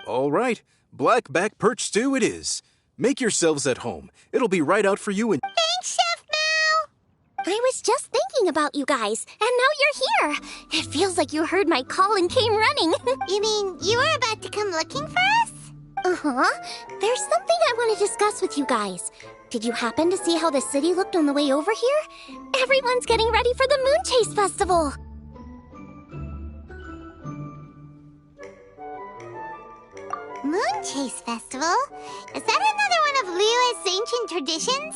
All right, blackback perch stew it is. Make yourselves at home. It'll be right out for you in... Thanks, Chef Mao! I was just thinking about you guys, and now you're here. It feels like you heard my call and came running. You mean you were about to come looking for us? Uh-huh. There's something I want to discuss with you guys. Did you happen to see how the city looked on the way over here? Everyone's getting ready for the Moon Chase Festival. Moon Chase Festival? Is that another one of Liyue's ancient traditions?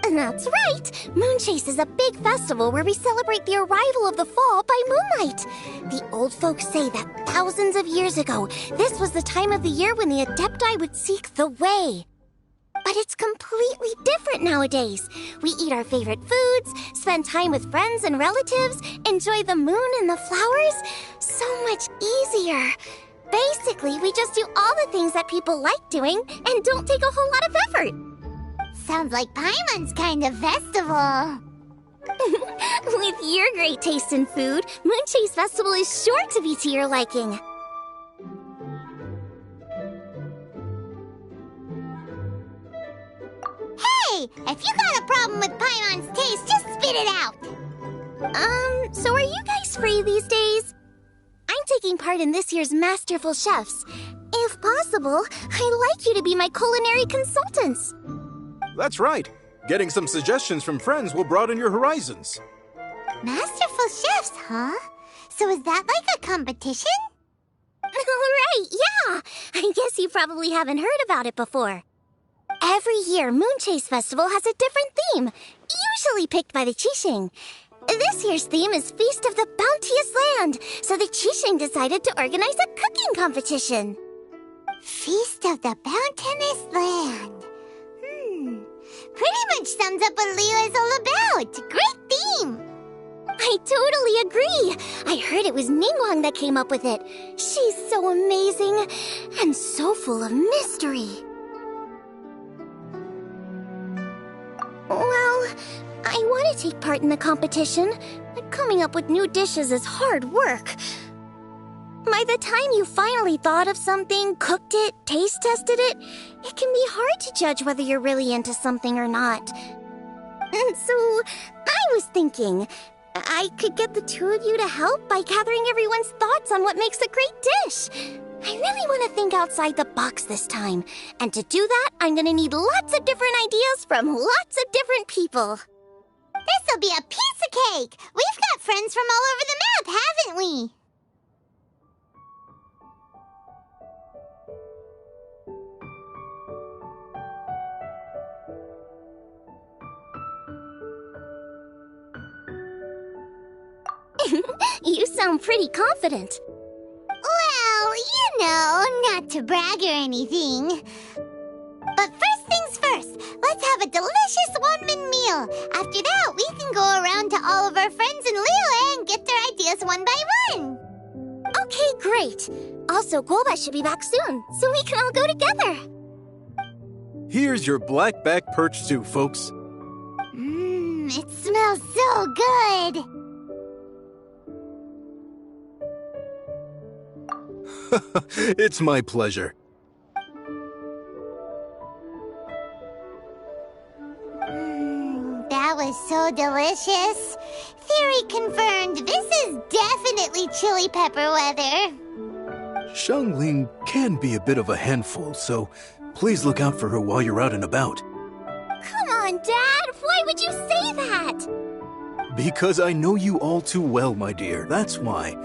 That's right! Moon Chase is a big festival where we celebrate the arrival of the fall by moonlight. The old folks say that thousands of years ago, this was the time of the year when the Adepti would seek the way. But it's completely different nowadays. We eat our favorite foods, spend time with friends and relatives, enjoy the moon and the flowers. So much easier. Basically, we just do all the things that people like doing and don't take a whole lot of effort. Sounds like Paimon's kind of festival. With your great taste in food, Moon Chase Festival is sure to be to your liking. Hey! If you got a problem with Paimon's taste, just spit it out! So are you guys free these days? I'm taking part in this year's Masterful Chefs. If possible, I'd like you to be my culinary consultants. That's right. Getting some suggestions from friends will broaden your horizons. Masterful Chefs, huh? So is that like a competition? Right, yeah! I guess you probably haven't heard about it before. Every year, Moon Chase Festival has a different theme, usually picked by the Qixing. This year's theme is Feast of the Bounteous Land, so the Qixing decided to organize a cooking competition. Feast of the Bounteous Land. Pretty much sums up what Liyue is all about. Great theme! I totally agree. I heard it was Ningguang that came up with it. She's so amazing and so full of mystery. Well, I want to take part in the competition, but coming up with new dishes is hard work. By the time you finally thought of something, cooked it, taste tested it, it can be hard to judge whether you're really into something or not. So, I was thinking, I could get the two of you to help by gathering everyone's thoughts on what makes a great dish. I really want to think outside the box this time, and to do that, I'm gonna need lots of different ideas from lots of different people. This'll be a piece of cake! We've got friends from all over the map, haven't we? You sound pretty confident. Well, you know, not to brag or anything. But first things first, let's have a delicious one-man meal. After that, we can go around to all of our friends in Liyue and get their ideas one by one. Okay, great. Also, Guoba should be back soon, so we can all go together. Here's your blackback perch stew, folks. It smells so good. It's my pleasure. That was so delicious. Theory confirmed, this is definitely chili pepper weather. Xiangling can be a bit of a handful, so please look out for her while you're out and about. Come on, Dad! Why would you say that? Because I know you all too well, my dear, that's why.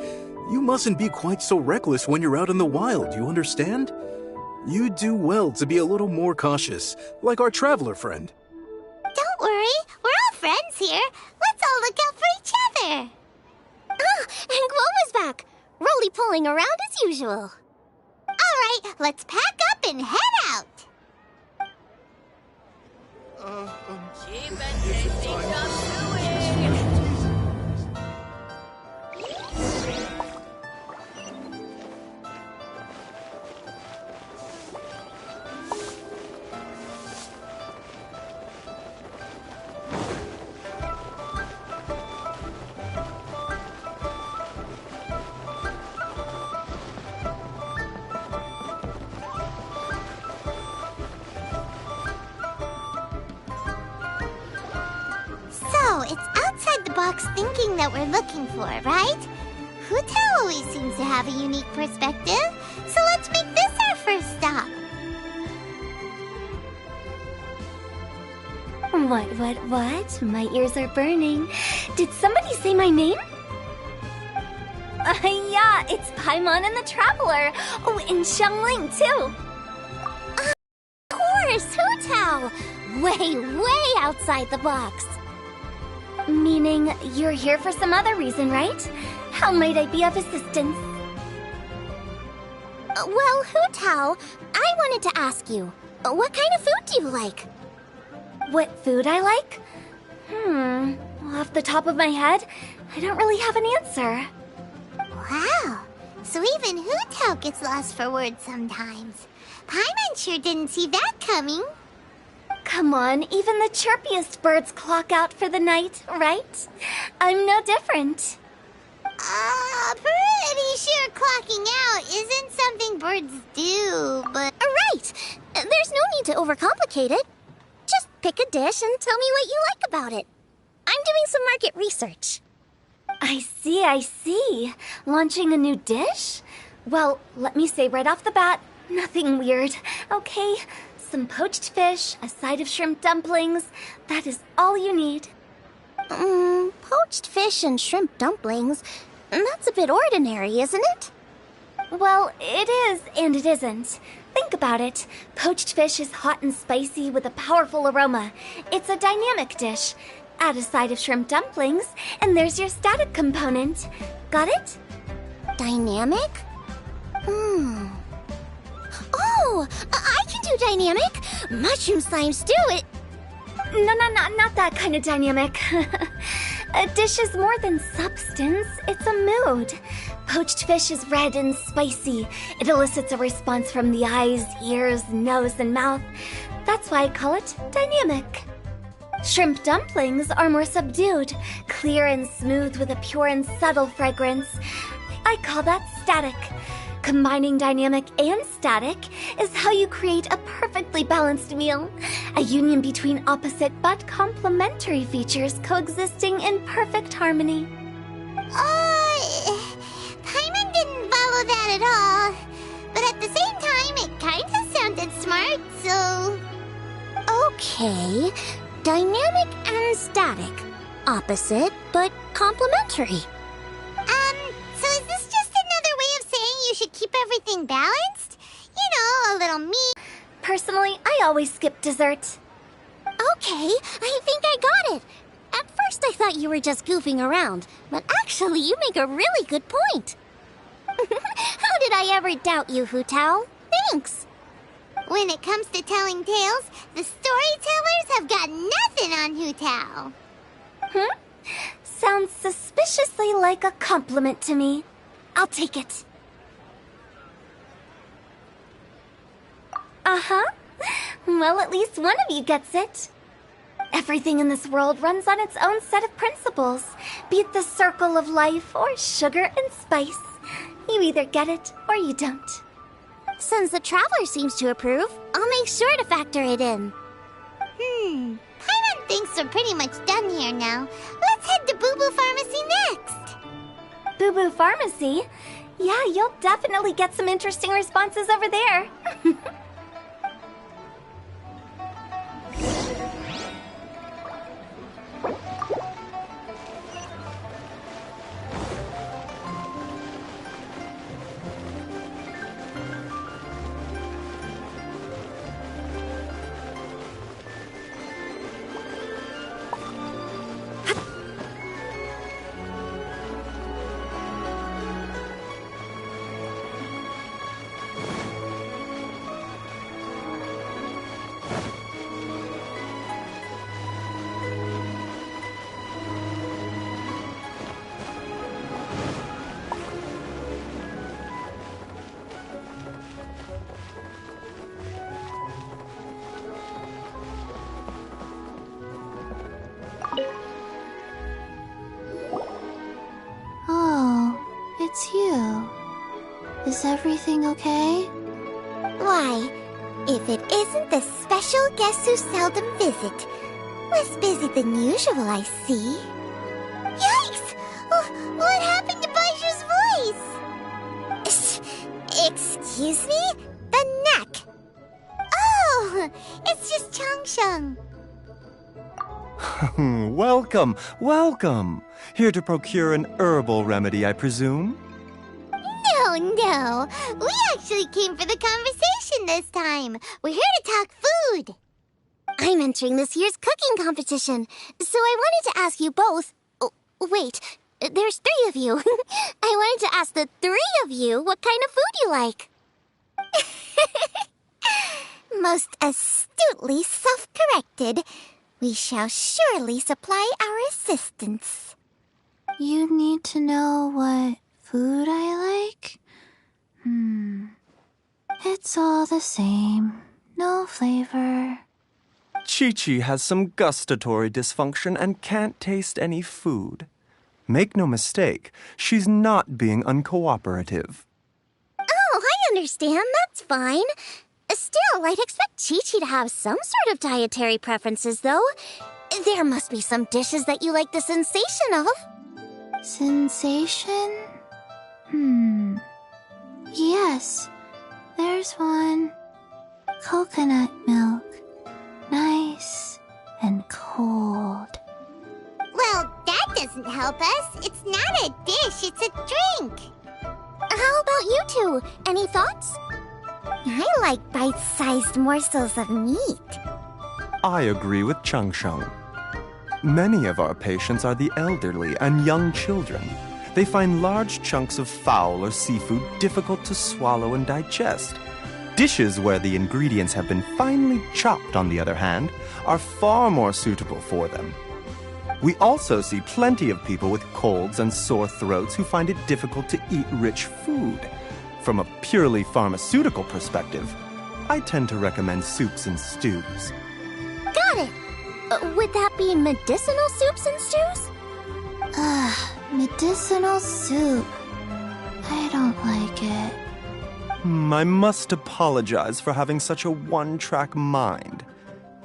You mustn't be quite so reckless when you're out in the wild, you understand? You do well to be a little more cautious, like our traveler friend. Don't worry, we're all friends here. Let's all look out for each other. Ah, and Guoma's back, roly-poling around as usual. All right, let's pack up and head out. Cheap and tasty chop suey. box thinking that we're looking for, right? Hu Tao always seems to have a unique perspective, so let's make this our first stop. What? My ears are burning. Did somebody say my name? Yeah, it's Paimon and the Traveler. Oh, and Xiangling, too. Of course, Hu Tao! Way outside the box. Meaning you're here for some other reason, right? How might I be of assistance? Well, Hu Tao, I wanted to ask you, what kind of food do you like? What food I like? Off the top of my head, I don't really have an answer. Wow, so even Hu Tao gets lost for words sometimes. Paimon sure didn't see that coming. Come on, even the chirpiest birds clock out for the night, right? I'm no different. Pretty sure clocking out isn't something birds do, but... Right! There's no need to overcomplicate it. Just pick a dish and tell me what you like about it. I'm doing some market research. I see. Launching a new dish? Well, let me say right off the bat, nothing weird, okay? Some poached fish, a side of shrimp dumplings. That is all you need. Poached fish and shrimp dumplings? That's a bit ordinary, isn't it? Well, it is and it isn't. Think about it. Poached fish is hot and spicy with a powerful aroma. It's a dynamic dish. Add a side of shrimp dumplings, and there's your static component. Got it? Dynamic? Oh, I can do dynamic. Mushroom slime stew it. No, not that kind of dynamic. A dish is more than substance, it's a mood. Poached fish is red and spicy. It elicits a response from the eyes, ears, nose, and mouth. That's why I call it dynamic. Shrimp dumplings are more subdued, clear and smooth with a pure and subtle fragrance. I call that static. Combining dynamic and static is how you create a perfectly balanced meal. A union between opposite but complementary features coexisting in perfect harmony. Paimon didn't follow that at all. But at the same time, it kinda sounded smart, so... Okay, dynamic and static. Opposite, but complementary. So is this just another way of saying you should keep everything balanced? You know, a little meat. Personally, I always skip dessert. Okay, I think I got it. At first I thought you were just goofing around, but actually you make a really good point. How did I ever doubt you, Hu Tao? Thanks. When it comes to telling tales, the storytellers have got nothing on Hu Tao. Sounds suspiciously like a compliment to me. I'll take it. Well, at least one of you gets it. Everything in this world runs on its own set of principles. Be it the circle of life or sugar and spice. You either get it or you don't. Since the Traveler seems to approve, I'll make sure to factor it in. Paimon thinks we're pretty much done here now. Let's head to Boo Boo Pharmacy next. Boo Boo Pharmacy? Yeah, you'll definitely get some interesting responses over there. It's you. Is everything okay? Why, if it isn't the special guest who seldom visit. Less busy than usual, I see. Excuse me? The neck. Oh, it's just Changsheng. Welcome, welcome. Here to procure an herbal remedy, I presume? No. We actually came for the conversation this time. We're here to talk food. I'm entering this year's cooking competition, so I wanted to ask you both... Oh, wait, there's 3 of you. I wanted to ask the 3 of you what kind of food you like. Most astutely self-corrected. We shall surely supply our assistance. You need to know what food I like? It's all the same. No flavor. Chi-Chi has some gustatory dysfunction and can't taste any food. Make no mistake, she's not being uncooperative. Oh, I understand. That's fine. Still, I'd expect Chi-Chi to have some sort of dietary preferences, though. There must be some dishes that you like the sensation of. Sensation? Yes, there's one. Coconut milk. Nice and cold. Well, that doesn't help us. It's not a dish, it's a drink. How about you two? Any thoughts? I like bite-sized morsels of meat. I agree with Changsheng. Many of our patients are the elderly and young children. They find large chunks of fowl or seafood difficult to swallow and digest. Dishes where the ingredients have been finely chopped, on the other hand, are far more suitable for them. We also see plenty of people with colds and sore throats who find it difficult to eat rich food. From a purely pharmaceutical perspective, I tend to recommend soups and stews. Got it. Would that be medicinal soups and stews? Medicinal soup. I don't like it. I must apologize for having such a one-track mind.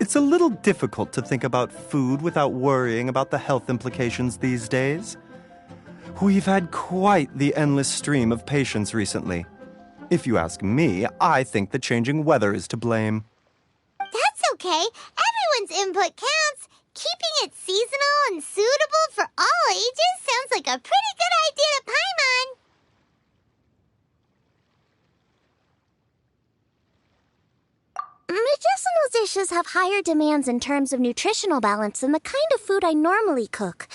It's a little difficult to think about food without worrying about the health implications these days. We've had quite the endless stream of patients recently. If you ask me, I think the changing weather is to blame. That's okay. Everyone's input counts. Keeping it seasonal and suitable for all ages sounds like a pretty good idea to Paimon. Medicinal dishes have higher demands in terms of nutritional balance than the kind of food I normally cook.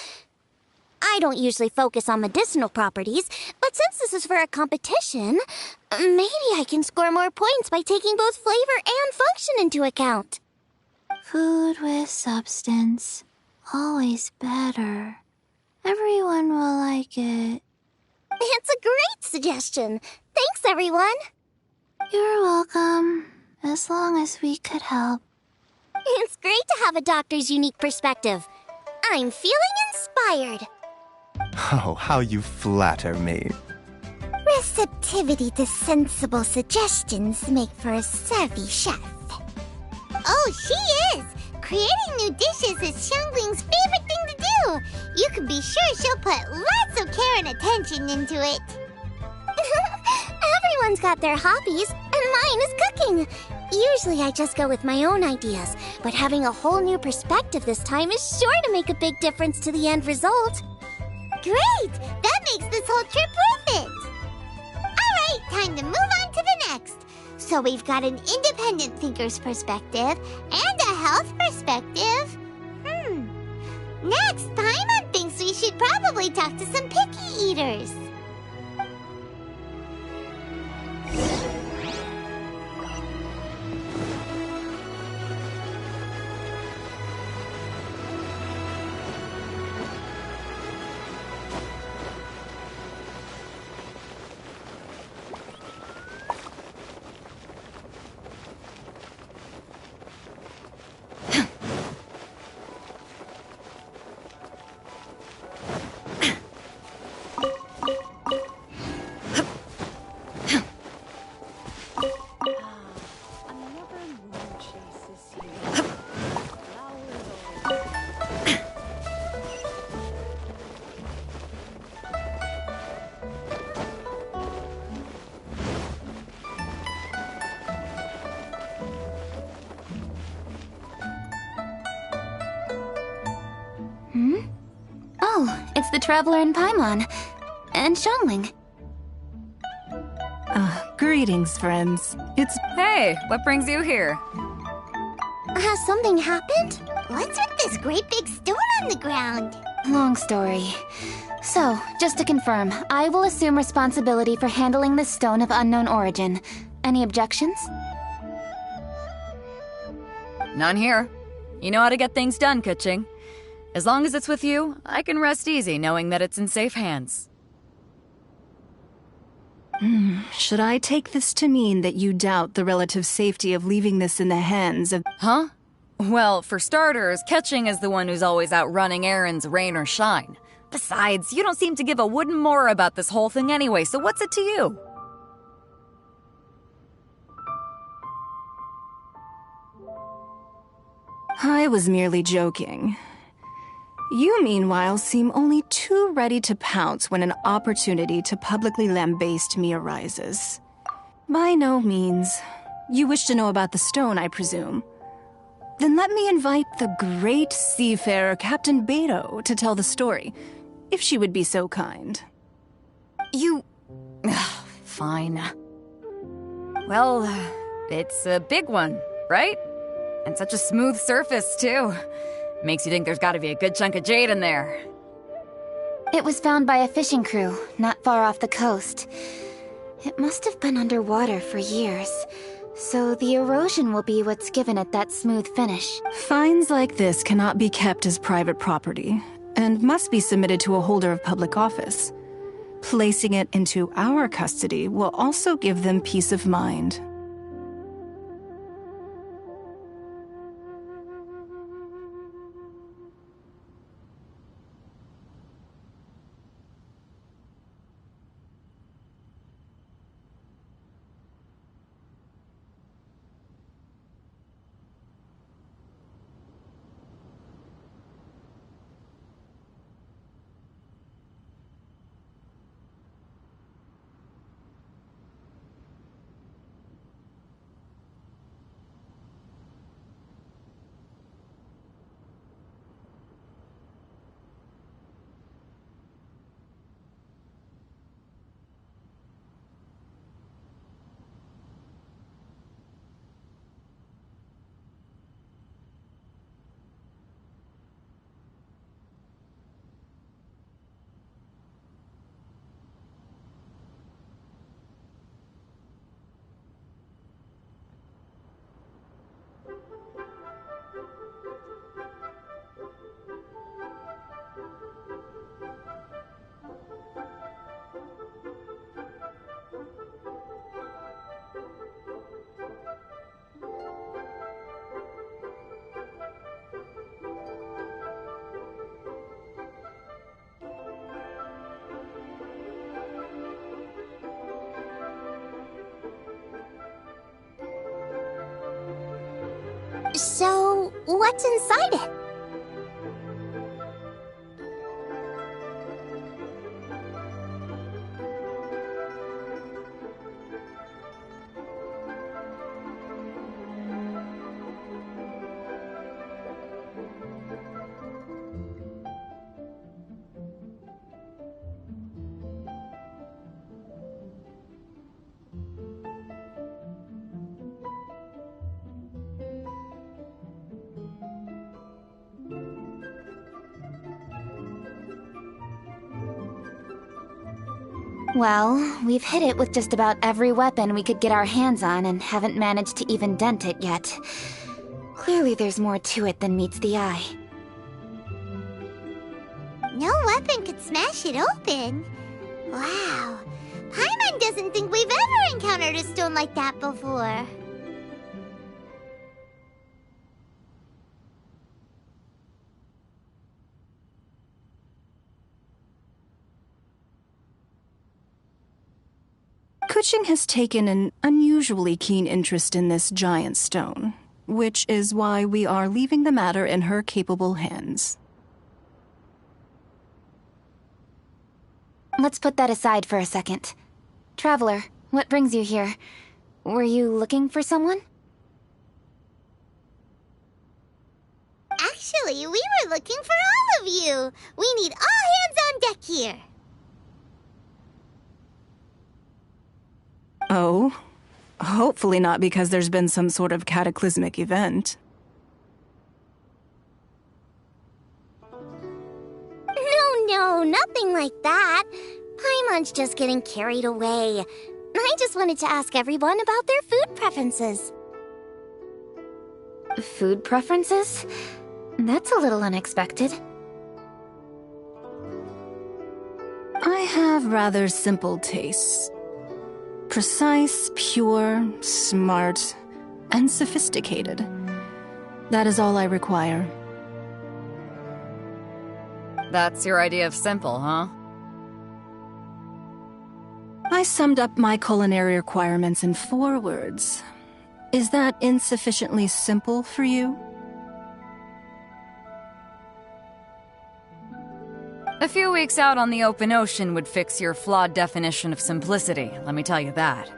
I don't usually focus on medicinal properties, but since this is for a competition, maybe I can score more points by taking both flavor and function into account. Food with substance. Always better. Everyone will like it. It's a great suggestion. Thanks, everyone. You're welcome. As long as we could help. It's great to have a doctor's unique perspective. I'm feeling inspired. Oh, how you flatter me. Receptivity to sensible suggestions make for a savvy chef. Oh, she is! Creating new dishes is Xiangling's favorite thing to do. You can be sure she'll put lots of care and attention into it. Everyone's got their hobbies, and mine is cooking. Usually I just go with my own ideas, but having a whole new perspective this time is sure to make a big difference to the end result. Great! That makes this whole trip worth it! Alright, time to move on to the next. So we've got an independent thinker's perspective and a health perspective. Next, Paimon thinks we should probably talk to some picky eaters. the Traveler in Paimon. And Xiangling. Greetings, friends. Hey, what brings you here? Has something happened? What's with this great big stone on the ground? Long story. So, just to confirm, I will assume responsibility for handling this stone of unknown origin. Any objections? None here. You know how to get things done, Kuching. As long as it's with you, I can rest easy knowing that it's in safe hands. Should I take this to mean that you doubt the relative safety of leaving this in the hands of... Huh? Well, for starters, Ketching is the one who's always out running errands, rain or shine. Besides, you don't seem to give a wooden more about this whole thing anyway, so what's it to you? I was merely joking. You, meanwhile, seem only too ready to pounce when an opportunity to publicly lambaste me arises. By no means. You wish to know about the stone, I presume. Then let me invite the great seafarer Captain Beto to tell the story, if she would be so kind. You... Fine. Well, it's a big one, right? And such a smooth surface, too. Makes you think there's gotta be a good chunk of jade in there. It was found by a fishing crew, not far off the coast. It must have been underwater for years, so the erosion will be what's given it that smooth finish. Finds like this cannot be kept as private property, and must be submitted to a holder of public office. Placing it into our custody will also give them peace of mind. So, what's inside it? Well, we've hit it with just about every weapon we could get our hands on and haven't managed to even dent it yet. Clearly there's more to it than meets the eye. No weapon could smash it open. Wow. Paimon doesn't think we've ever encountered a stone like that before. Kuching has taken an unusually keen interest in this giant stone, which is why we are leaving the matter in her capable hands. Let's put that aside for a second. Traveler, what brings you here? Were you looking for someone? Actually, we were looking for all of you. We need all hands on deck here. Oh? Hopefully not because there's been some sort of cataclysmic event. No, nothing like that. Paimon's just getting carried away. I just wanted to ask everyone about their food preferences. Food preferences? That's a little unexpected. I have rather simple tastes. Precise, pure, smart, and sophisticated. That is all I require. That's your idea of simple, huh? I summed up my culinary requirements in 4 words. Is that insufficiently simple for you? A few weeks out on the open ocean would fix your flawed definition of simplicity, let me tell you that.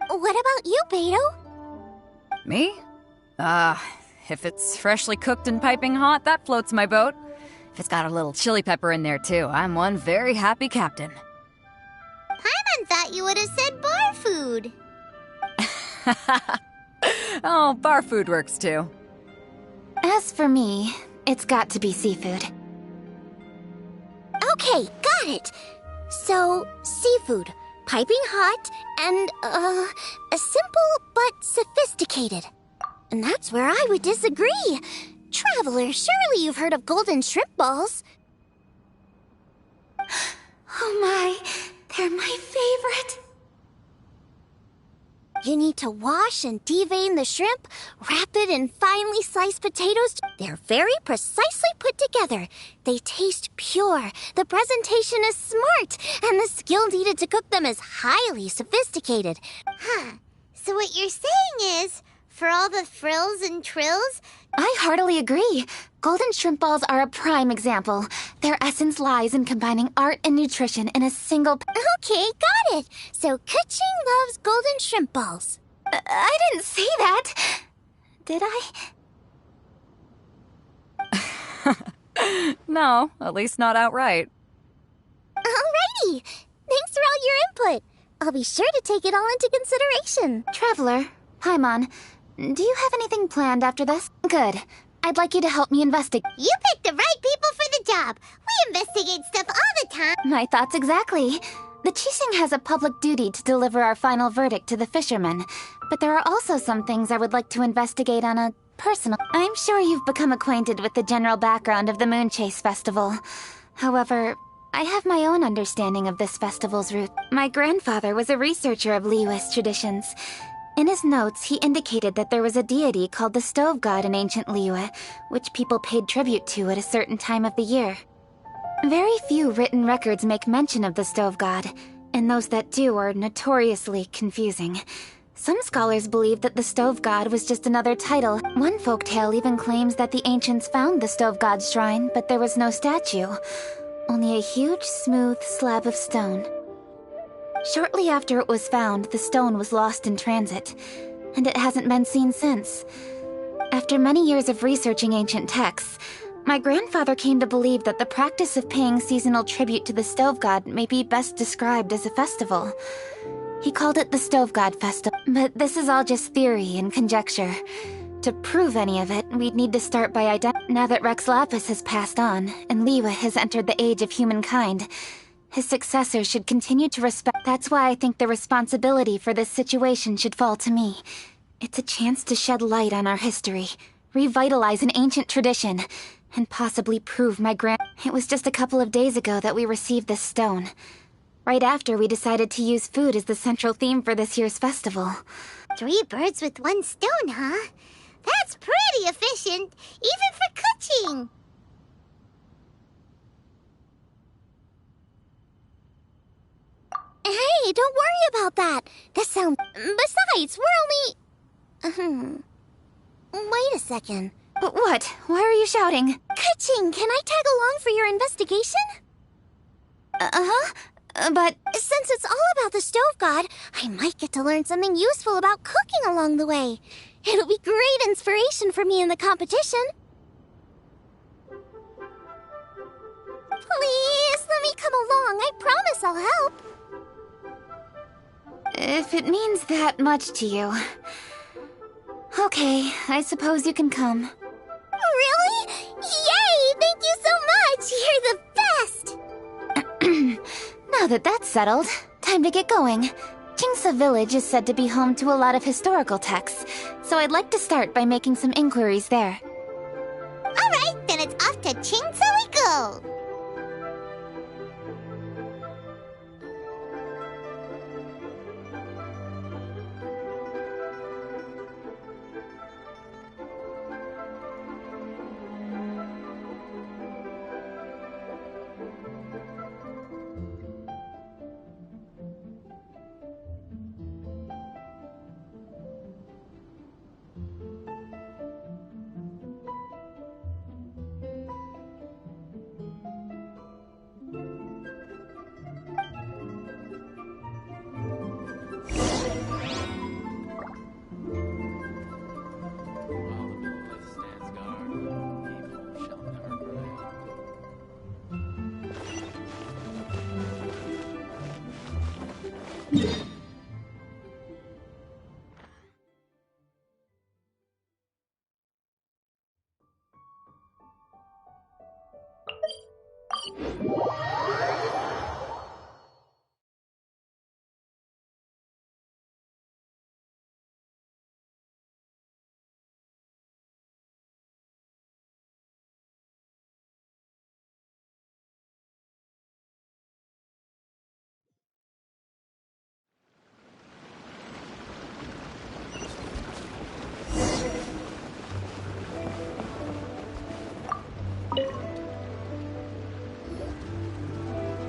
What about you, Beto? Me? If it's freshly cooked and piping hot, that floats my boat. If it's got a little chili pepper in there too, I'm one very happy captain. Paimon thought you would have said bar food. Oh, bar food works too. As for me, it's got to be seafood. Okay, got it. So, seafood, piping hot, and, simple but sophisticated. And that's where I would disagree. Traveler, surely you've heard of golden shrimp balls. Oh my, they're my favorite. You need to wash and devein the shrimp, wrap it in finely sliced potatoes. They're very precisely put together. They taste pure, the presentation is smart, and the skill needed to cook them is highly sophisticated. Huh. So what you're saying is, for all the frills and trills, I heartily agree. Golden shrimp balls are a prime example. Their essence lies in combining art and nutrition in a single... Okay, got it. So Kuching loves golden shrimp balls. I didn't say that. Did I? No, at least not outright. Alrighty. Thanks for all your input. I'll be sure to take it all into consideration. Traveler, Paimon, do you have anything planned after this? Good. I'd like you to help me investigate. You picked the right people for the job. We investigate stuff all the time. My thoughts exactly. The Qixing has a public duty to deliver our final verdict to the fishermen, but there are also some things I would like to investigate on a personal... I'm sure you've become acquainted with the general background of the Moonchase Festival. However, I have my own understanding of this festival's root. My grandfather was a researcher of Liyue's traditions. In his notes, he indicated that there was a deity called the Stove God in ancient Liyue, which people paid tribute to at a certain time of the year. Very few written records make mention of the Stove God, and those that do are notoriously confusing. Some scholars believe that the Stove God was just another title. One folktale even claims that the ancients found the Stove God's shrine, but there was no statue. Only a huge, smooth slab of stone. Shortly after it was found, the stone was lost in transit, and it hasn't been seen since. After many years of researching ancient texts, my grandfather came to believe that the practice of paying seasonal tribute to the Stove God may be best described as a festival. He called it the Stove God Festival, but this is all just theory and conjecture. To prove any of it, we'd need to start by Now that Rex Lapis has passed on, and Liyue has entered the age of humankind, his successor should continue to respect... That's why I think the responsibility for this situation should fall to me. It's a chance to shed light on our history, revitalize an ancient tradition, and possibly prove my It was just a couple of days ago that we received this stone. Right after we decided to use food as the central theme for this year's festival. 3 birds with 1 stone, huh? That's pretty efficient, even for Kuching. Hey, don't worry about that. This sounds... Besides, we're only... Wait a second. What? Why are you shouting? Kuching, can I tag along for your investigation? But... Since it's all about the Stove God, I might get to learn something useful about cooking along the way. It'll be great inspiration for me in the competition. Please, let me come along. I promise I'll help. If it means that much to you. Okay, I suppose you can come. Really? Yay! Thank you so much! You're the best! Now that that's settled, time to get going. Jingsa Village is said to be home to a lot of historical texts, so I'd like to start by making some inquiries there. Alright, then it's off to Chingsa we go!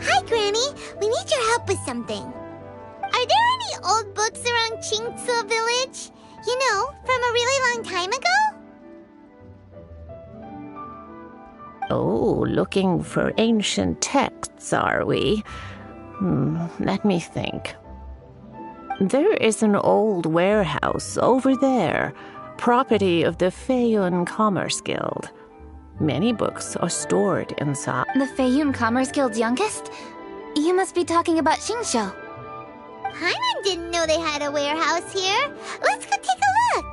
Hi, Granny. We need your help with something. Are there any old books around Chingsa Village? You know, from a really long time ago? Oh, looking for ancient texts, are we? Let me think. There is an old warehouse over there, property of the Feiyun Commerce Guild. Many books are stored inside. The Feiyun Commerce Guild's youngest? You must be talking about Xingqiu. Paimon didn't know they had a warehouse here. Let's go take a look.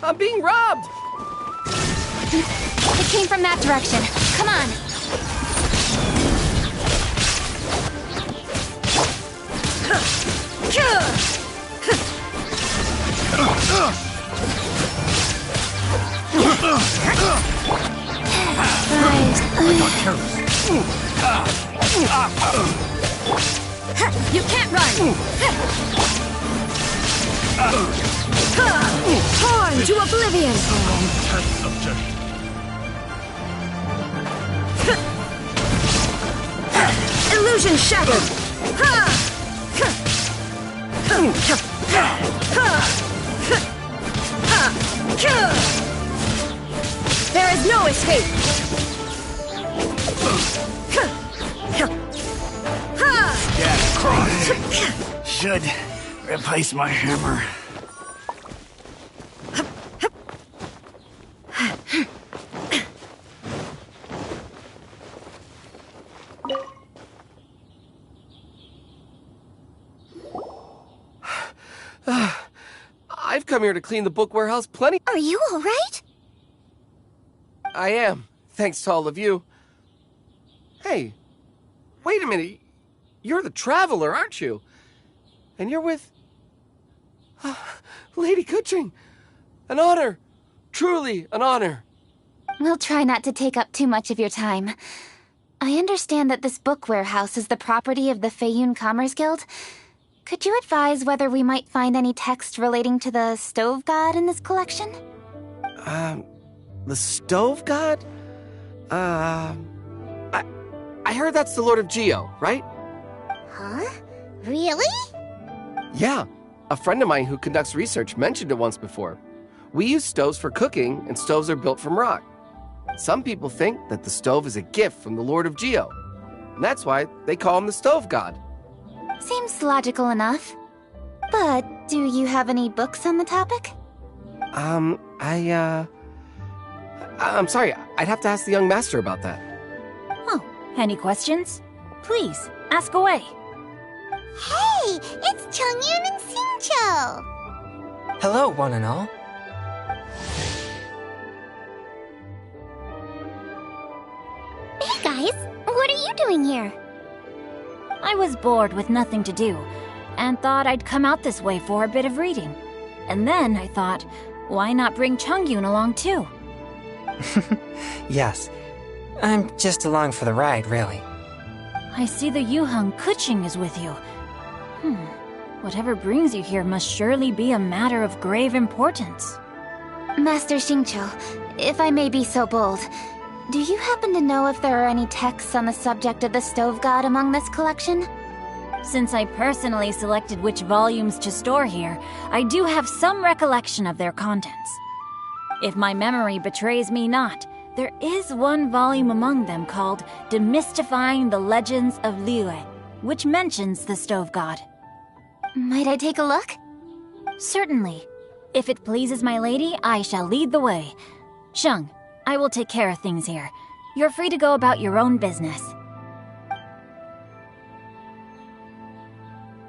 I'm being robbed! It came from that direction. Come on! I got careless. You can't run! Torn to oblivion! Illusion shattered! There is no escape! Yeah, cross. Should replace my hammer. I've come here to clean the book warehouse plenty. Are you all right? I am, thanks to all of you. Hey, wait a minute. You're the Traveler, aren't you? And you're with... Lady Kuching. An honor. Truly an honor. We'll try not to take up too much of your time. understand that this book warehouse is the property of the Feiyun Commerce Guild. Could you advise whether we might find any text relating to the stove god in this collection? The stove god? I heard that's the Lord of Geo, right? Huh? Really? Yeah. A friend of mine who conducts research mentioned it once before. We use stoves for cooking, and stoves are built from rock. Some people think that the stove is a gift from the Lord of Geo, and that's why they call him the stove god. Seems logical enough. But do you have any books on the topic? I'm sorry, I'd have to ask the young master about that. Oh, any questions? Please, ask away. Hey, it's Chongyun and Xingqiu! Hello, one and all. Hey guys, what are you doing here? I was bored with nothing to do, and thought I'd come out this way for a bit of reading. And then I thought, why not bring Chongyun along too? Yes, I'm just along for the ride, really. I see the Yuheng Kuching is with you. Whatever brings you here must surely be a matter of grave importance. Master Xingqiu, if I may be so bold, do you happen to know if there are any texts on the subject of the stove god among this collection? Since I personally selected which volumes to store here, I do have some recollection of their contents. If my memory betrays me not, there is one volume among them called Demystifying the Legends of Liyue, which mentions the stove god. Might I take a look? Certainly. If it pleases my lady, I shall lead the way. Sheng, I will take care of things here. You're free to go about your own business.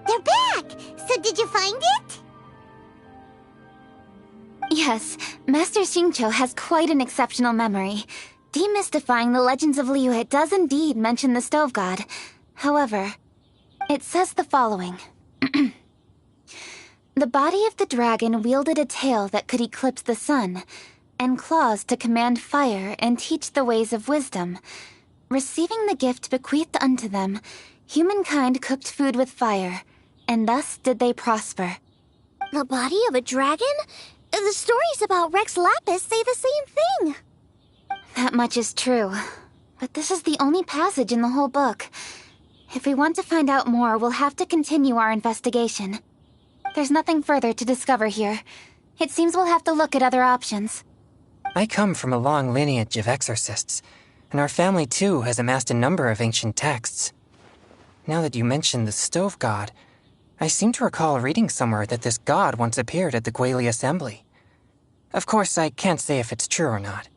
They're back! So did you find it? Yes, Master Xingqiu has quite an exceptional memory. Demystifying the Legends of Liyue does indeed mention the stove god. However, it says the following. The body of the dragon wielded a tail that could eclipse the sun, and claws to command fire and teach the ways of wisdom. Receiving the gift bequeathed unto them, humankind cooked food with fire, and thus did they prosper. The body of a dragon? The stories about Rex Lapis say the same thing. That much is true, but this is the only passage in the whole book. If we want to find out more, we'll have to continue our investigation. There's nothing further to discover here. It seems we'll have to look at other options. I come from a long lineage of exorcists, and our family too has amassed a number of ancient texts. Now that you mention the stove god, I seem to recall reading somewhere that this god once appeared at the Guili Assembly. Of course, I can't say if it's true or not.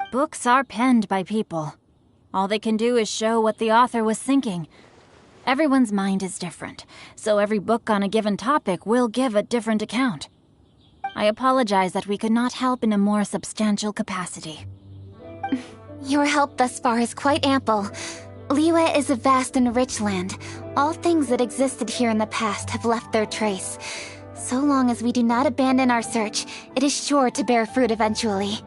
Books are penned by people. All they can do is show what the author was thinking. Everyone's mind is different, so every book on a given topic will give a different account. I apologize that we could not help in a more substantial capacity. Your help thus far is quite ample. Liyue is a vast and rich land. All things that existed here in the past have left their trace. So long as we do not abandon our search, it is sure to bear fruit eventually.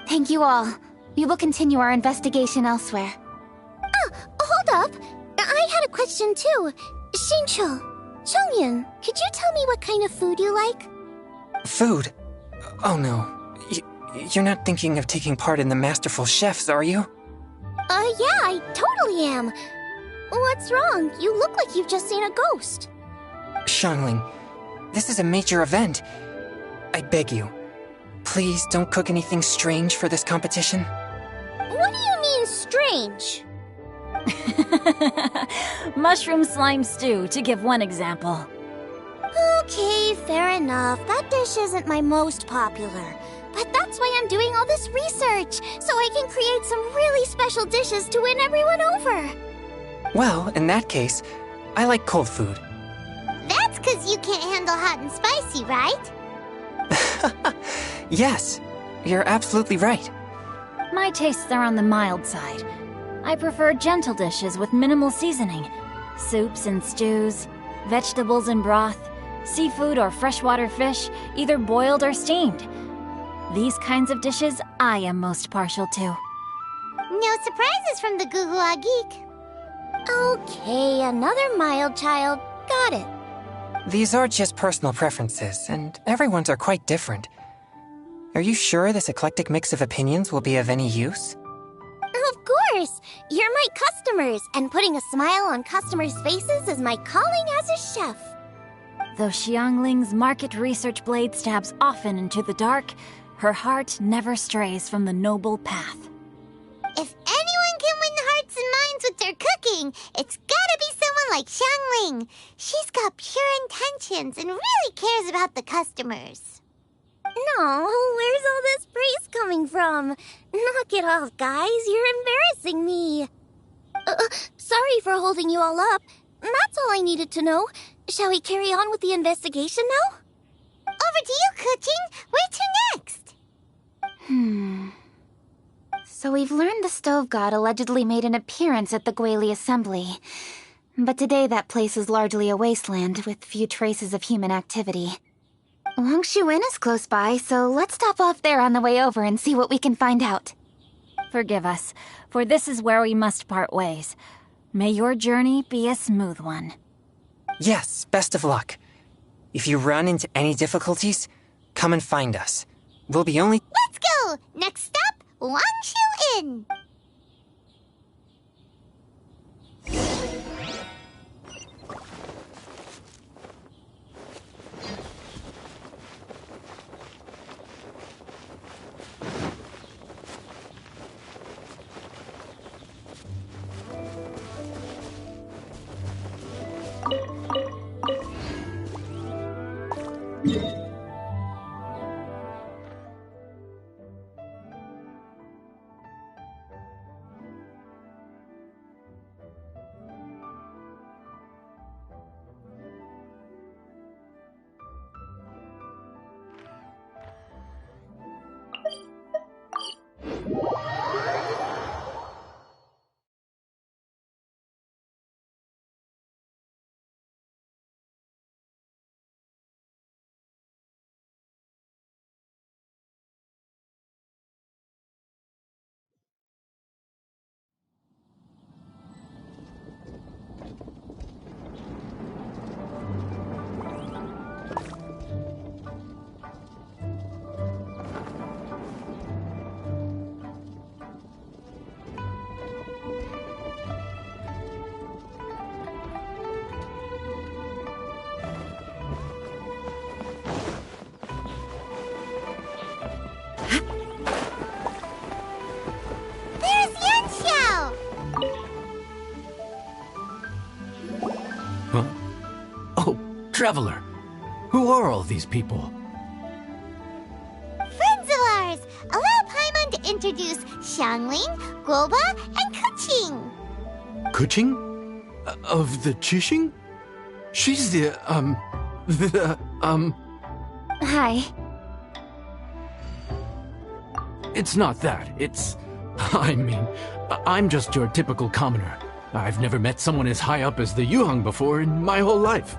Thank you all. We will continue our investigation elsewhere. Oh, hold up! I had a question too. Xingqiu, Chongyun, could you tell me what kind of food you like? Food? Oh no. You're not thinking of taking part in the Masterful Chefs, are you? Yeah, I totally am. What's wrong? You look like you've just seen a ghost. Xiangling, this is a major event. I beg you, please don't cook anything strange for this competition. What do you mean, strange? Mushroom slime stew, to give one example. Okay, fair enough. That dish isn't my most popular. But that's why I'm doing all this research, so I can create some really special dishes to win everyone over. Well, in that case, I like cold food. That's 'cause you can't handle hot and spicy, right? Yes, you're absolutely right. My tastes are on the mild side. I prefer gentle dishes with minimal seasoning. Soups and stews, vegetables and broth, seafood or freshwater fish, either boiled or steamed. These kinds of dishes I am most partial to. No surprises from the Gugua Geek. Okay, another mild child. Got it. These are just personal preferences, and everyone's are quite different. Are you sure this eclectic mix of opinions will be of any use? Of course! You're my customers, and putting a smile on customers' faces is my calling as a chef. Though Xiangling's market research blade stabs often into the dark, her heart never strays from the noble path. If anyone can win hearts and minds with their cooking, it's gotta be someone like Xiangling. She's got pure intentions and really cares about the customers. No, where's all this praise coming from? Knock it off, guys. You're embarrassing me. Sorry for holding you all up. That's all I needed to know. Shall we carry on with the investigation now? Over to you, Kuching. Where to next? So we've learned the Stove God allegedly made an appearance at the Guili Assembly. But today that place is largely a wasteland with few traces of human activity. Wangshu Inn is close by, so let's stop off there on the way over and see what we can find out. Forgive us, for this is where we must part ways. May your journey be a smooth one. Yes, best of luck. If you run into any difficulties, come and find us. We'll be only— Let's go! Next stop, Wangshu Inn! Traveler, who are all these people? Friends of ours! Allow Paimon to introduce Xiangling, Guoba, and Kuching. Kuching? Of the Chishing? She's Hi. It's not that. I'm just your typical commoner. I've never met someone as high up as the Yuheng before in my whole life.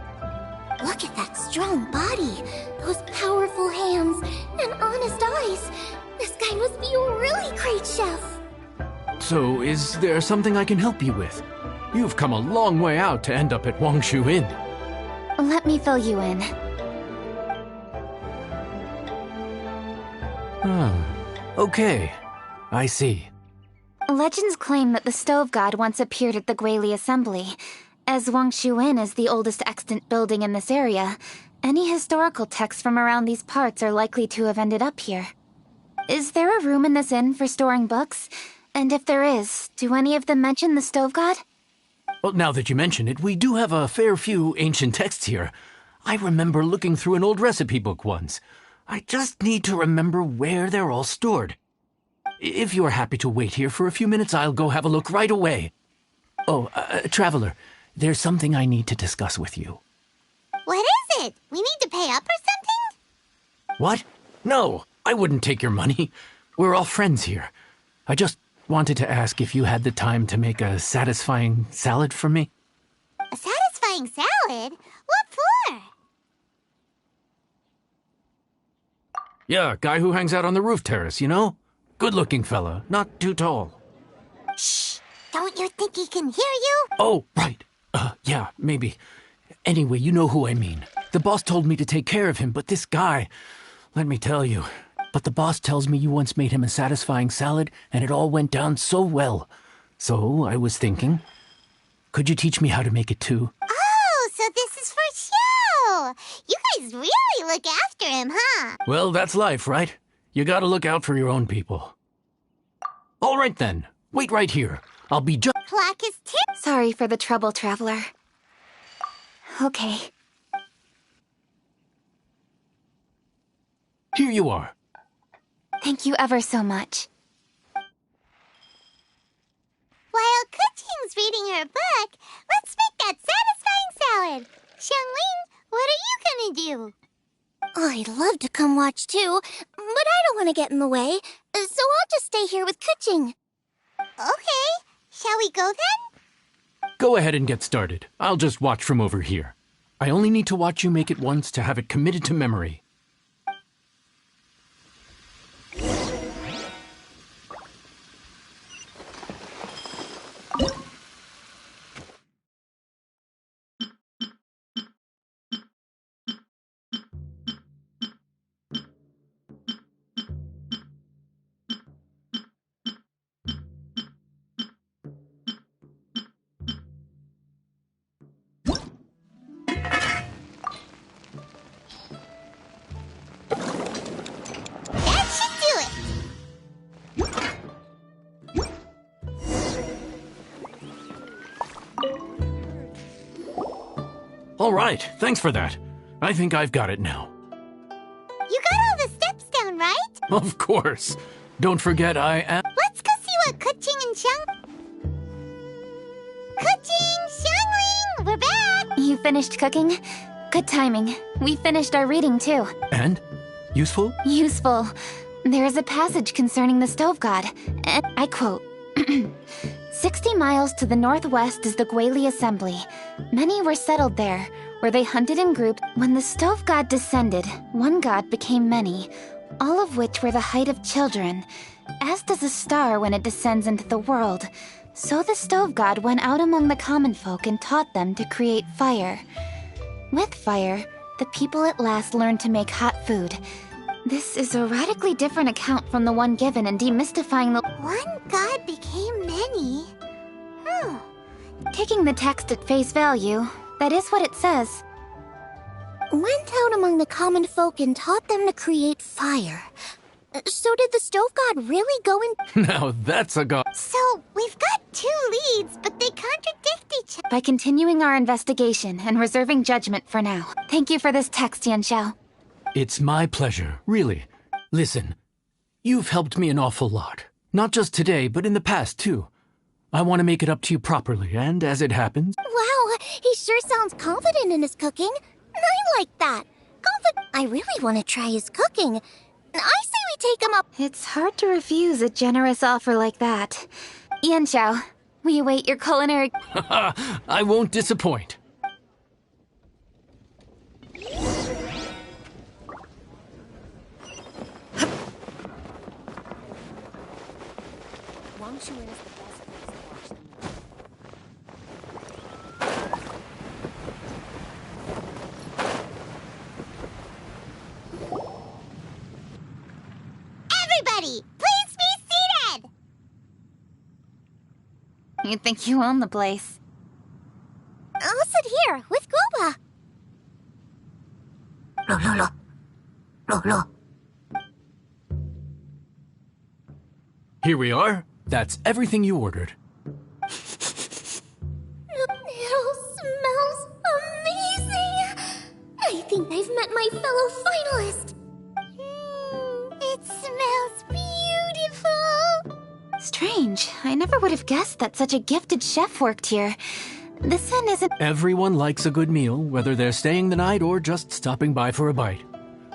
Look at that strong body, those powerful hands, and honest eyes. This guy must be a really great chef. So, is there something I can help you with? You've come a long way out to end up at Wangshu Inn. Let me fill you in. Okay. I see. Legends claim that the Stove God once appeared at the Guili Assembly. As Wangshu Inn is the oldest extant building in this area, any historical texts from around these parts are likely to have ended up here. Is there a room in this inn for storing books? And if there is, do any of them mention the Stove God? Well, now that you mention it, we do have a fair few ancient texts here. I remember looking through an old recipe book once. I just need to remember where they're all stored. If you are happy to wait here for a few minutes, I'll go have a look right away. Oh, Traveler, there's something I need to discuss with you. What is it? We need to pay up or something? What? No, I wouldn't take your money. We're all friends here. I just wanted to ask if you had the time to make a satisfying salad for me. A satisfying salad? What for? Yeah, guy who hangs out on the roof terrace, you know? Good-looking fella, not too tall. Shh! Don't you think he can hear you? Oh, right. Yeah, maybe. Anyway, you know who I mean. The boss told me to take care of him, but this guy... Let me tell you. But the boss tells me you once made him a satisfying salad, and it all went down so well. So, I was thinking, could you teach me how to make it too? Oh, so this is for show! You guys really look after him, huh? Well, that's life, right? You gotta look out for your own people. All right then. Wait right here. I'll be just... Plaque is Sorry for the trouble, Traveler. Okay. Here you are. Thank you ever so much. While Kuching's reading her book, let's make that satisfying salad. Xiangling, what are you gonna do? I'd love to come watch too, but I don't want to get in the way, so I'll just stay here with Kuching. Okay, shall we go then? Go ahead and get started. I'll just watch from over here. I only need to watch you make it once to have it committed to memory. All right, thanks for that. I think I've got it now. You got all the steps down, right? Of course. Don't forget I am... Let's go see what Kuching and Kuching, Xiangling, we're back! You finished cooking? Good timing. We finished our reading too. And? Useful? Useful. There is a passage concerning the stove god, and I quote, 60 miles to the northwest is the Guili Assembly. Many were settled there, where they hunted in groups. When the stove god descended, one god became many, all of which were the height of children. As does a star when it descends into the world, so the stove god went out among the common folk and taught them to create fire. With fire, the people at last learned to make hot food. This is a radically different account from the one given in demystifying the... One god became many? Taking the text at face value, that is what it says. Went out among the common folk and taught them to create fire. So did the stove god really go in... Now that's a god. So, we've got two leads, but they contradict each other. By continuing our investigation and reserving judgment for now. Thank you for this text, Yanxiao. It's my pleasure, really. Listen, you've helped me an awful lot. Not just today, but in the past, too. I want to make it up to you properly, and as it happens... Wow, he sure sounds confident in his cooking. I like that. I really want to try his cooking. I say we take him up... It's hard to refuse a generous offer like that. Yanxiao, we await your culinary... I won't disappoint. Everybody, please be seated! You think you own the place? I'll sit here with Guoba. Here we are. That's everything you ordered. It all smells amazing. I think I've met my fellow finalist. It smells beautiful. Strange. I never would have guessed that such a gifted chef worked here. This inn isn't... Everyone likes a good meal, whether they're staying the night or just stopping by for a bite.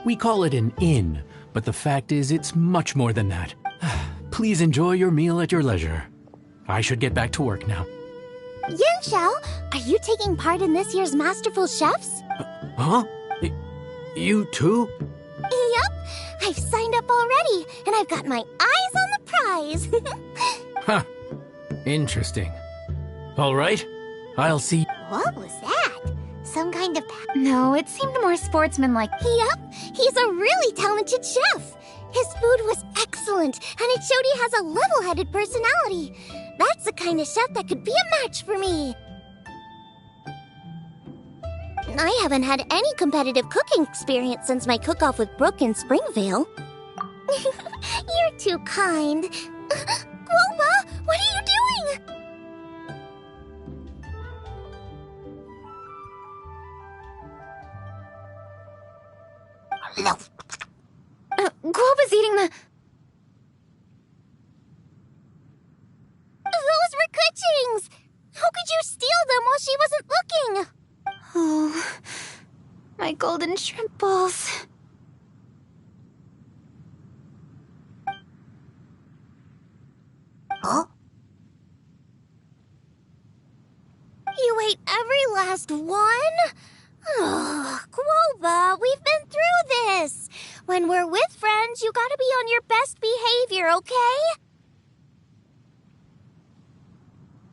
We call it an inn, but the fact is it's much more than that. Please enjoy your meal at your leisure. I should get back to work now. Yanxiao, are you taking part in this year's Masterful Chefs? Huh? You too? Yup, I've signed up already, and I've got my eyes on the prize. Huh. Interesting. All right, I'll see. What was that? Some kind of... No, it seemed more sportsmanlike. Yep, he's a really talented chef. His food was excellent, and it showed he has a level-headed personality. That's the kind of chef that could be a match for me. I haven't had any competitive cooking experience since my cook-off with Brooke in Springvale. You're too kind. Guoba, what are you doing? Guoba's eating the... Those were Kuching's! How could you steal them while she wasn't looking? Oh, my golden shrimp balls. Huh? You ate every last one? Oh, Guoba, we've been through this. When we're with friends, you gotta be on your best behavior, okay?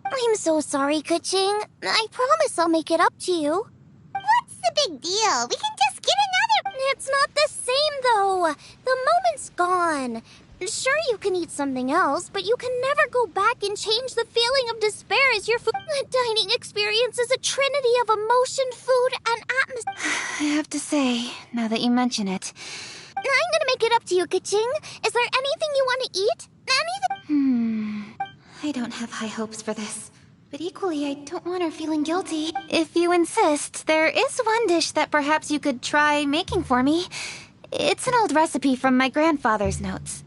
I'm so sorry, Kuching. I promise I'll make it up to you. What's the big deal? We can just get another... It's not the same, though. The moment's gone. Sure, you can eat something else, but you can never go back and change the feeling of despair as your food. The dining experience is a trinity of emotion, food, and atmosphere. I have to say, now that you mention it... I'm gonna make it up to you, Kuching. Is there anything you want to eat? Anything? I don't have high hopes for this. But equally, I don't want her feeling guilty. If you insist, there is one dish that perhaps you could try making for me. It's an old recipe from my grandfather's notes.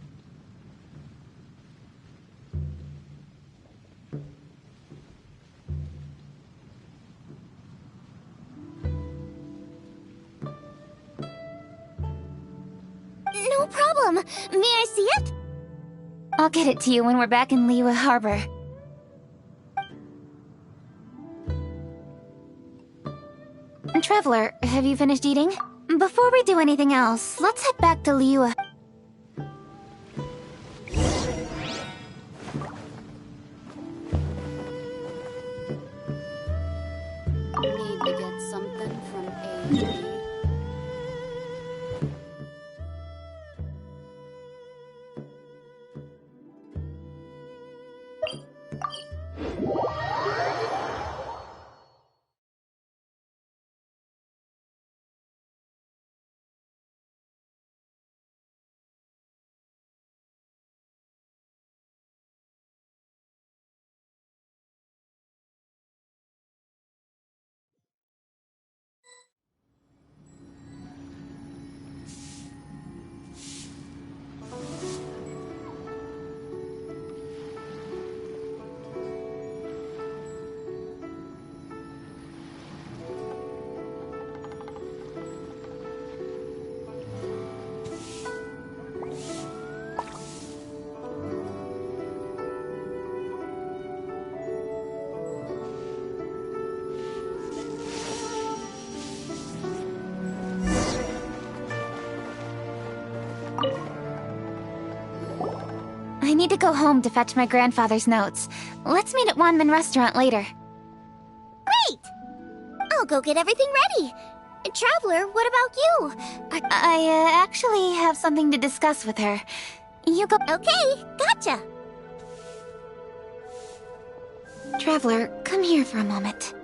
No problem. May I see it? I'll get it to you when we're back in Liyue Harbor. Traveler, have you finished eating? Before we do anything else, let's head back to Liyue. Need to get something from A to B. I need to go home to fetch my grandfather's notes. Let's meet at Wanmin Restaurant later. Great! I'll go get everything ready. Traveler, what about you? I actually have something to discuss with her. You go... Okay, gotcha. Traveler, come here for a moment.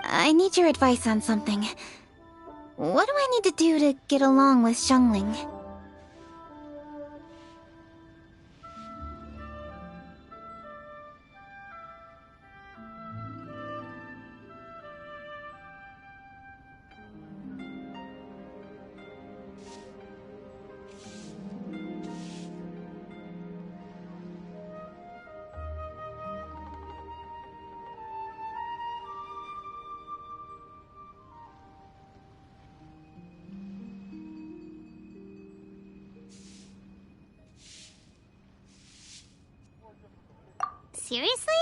I need your advice on something. What do I need to do to get along with Xiangling? Seriously?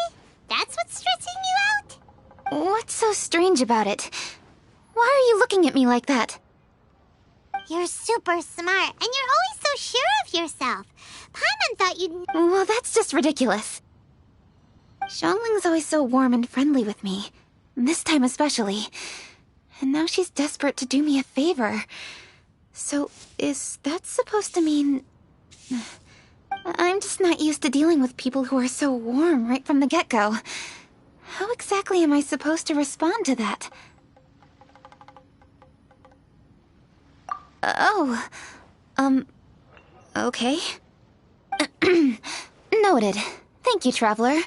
That's what's stressing you out? What's so strange about it? Why are you looking at me like that? You're super smart, and you're always so sure of yourself. Paimon thought you'd... Well, that's just ridiculous. Xiangling's always so warm and friendly with me. This time especially. And now she's desperate to do me a favor. So, is that supposed to mean... I'm just not used to dealing with people who are so warm right from the get-go. How exactly am I supposed to respond to that? Okay. Noted. Thank you, Traveler.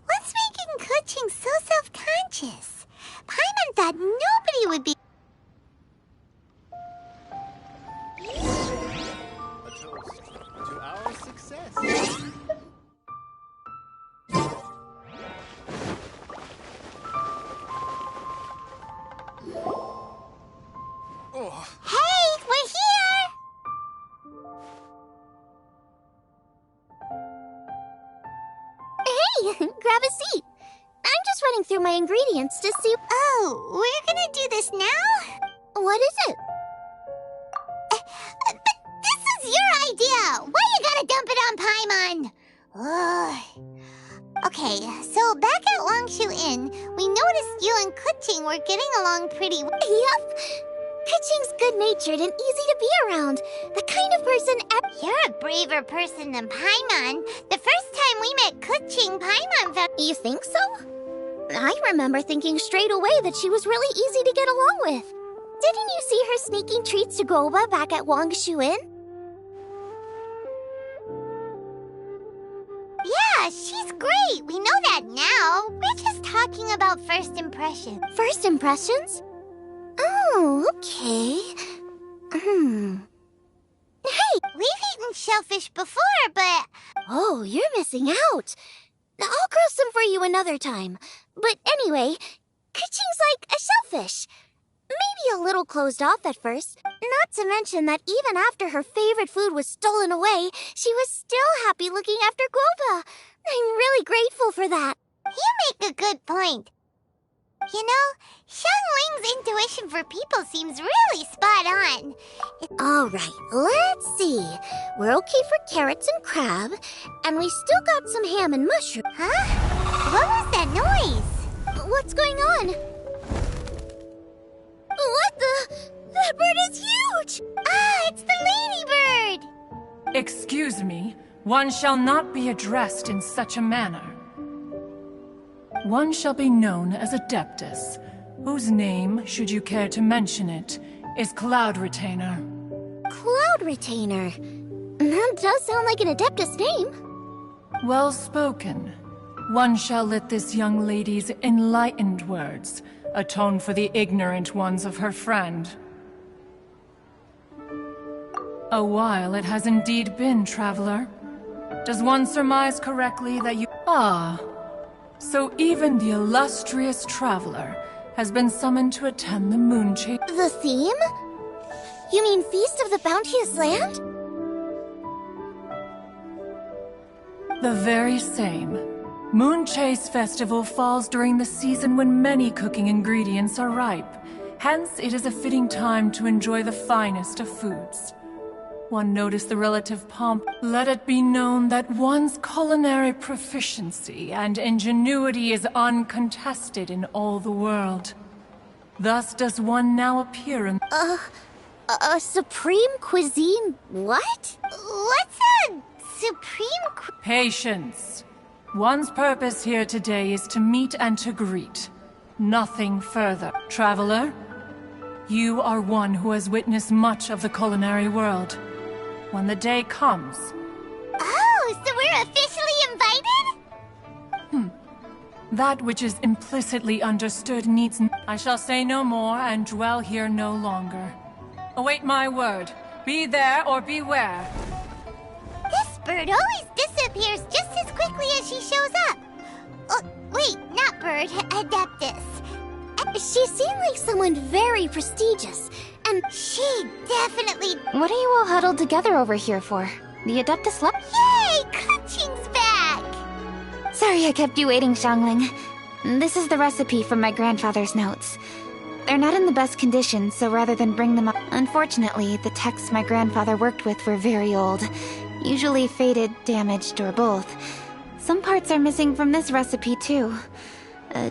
What's making Kuching so self-conscious? Paimon thought nobody would be... A toast to our success. Hey, we're here! Hey, grab a seat. I'm just running through my ingredients to see... Oh, we're gonna do this now? What is it? But this is your idea! Why you gotta dump it on Paimon? Ugh. Okay, so back at Longshu Inn, we noticed you and Kuching were getting along pretty well. Yup. Kuching's good-natured and easy to be around. The kind of person... You're a braver person than Paimon. The first time we met Kuching, Paimon felt... You think so? I remember thinking straight away that she was really easy to get along with. Didn't you see her sneaking treats to Goba back at Longshu Inn? Yeah, she's great. We know that now. We're just talking about first impressions. First impressions? Oh, okay. Hey, we've eaten shellfish before, but... Oh, you're missing out. I'll grow some for you another time. But anyway, Kuching's like a shellfish. Maybe a little closed off at first. Not to mention that even after her favorite food was stolen away, she was still happy looking after Guoba. I'm really grateful for that. You make a good point. You know, Xiangling's intuition for people seems really spot on. All right, let's see. We're okay for carrots and crab, and we still got some ham and mushroom. Huh? What was that noise? What's going on? What the? That bird is huge! Ah, it's the ladybird! Excuse me, one shall not be addressed in such a manner. One shall be known as Adeptus, whose name, should you care to mention it, is Cloud Retainer. Cloud Retainer? That does sound like an Adeptus name. Well spoken. One shall let this young lady's enlightened words atone for the ignorant ones of her friend. A while it has indeed been, traveler. Does one surmise correctly that you... Ah, so even the illustrious traveler has been summoned to attend the moon chase. The theme? You mean Feast of the Bounteous Land? The very same. Moon Chase Festival falls during the season when many cooking ingredients are ripe. Hence, it is a fitting time to enjoy the finest of foods. One noticed the relative pomp. Let it be known that one's culinary proficiency and ingenuity is uncontested in all the world. Thus does one now appear in... A supreme cuisine? What? What's a supreme... Patience. One's purpose here today is to meet and to greet. Nothing further. Traveler, you are one who has witnessed much of the culinary world. When the day comes... Oh, so we're officially invited? That which is implicitly understood needs... I shall say no more and dwell here no longer. Await my word. Be there or beware. This bird always disappears just as quickly as she shows up. Oh, wait, not bird, Adeptus. She seemed like someone very prestigious, and she definitely... What are you all huddled together over here for? The Adeptus left? Yay! Kuching's back! Sorry I kept you waiting, Xiangling. This is the recipe from my grandfather's notes. They're not in the best condition, so rather than bring them up... Unfortunately, the texts my grandfather worked with were very old. Usually faded, damaged, or both. Some parts are missing from this recipe, too.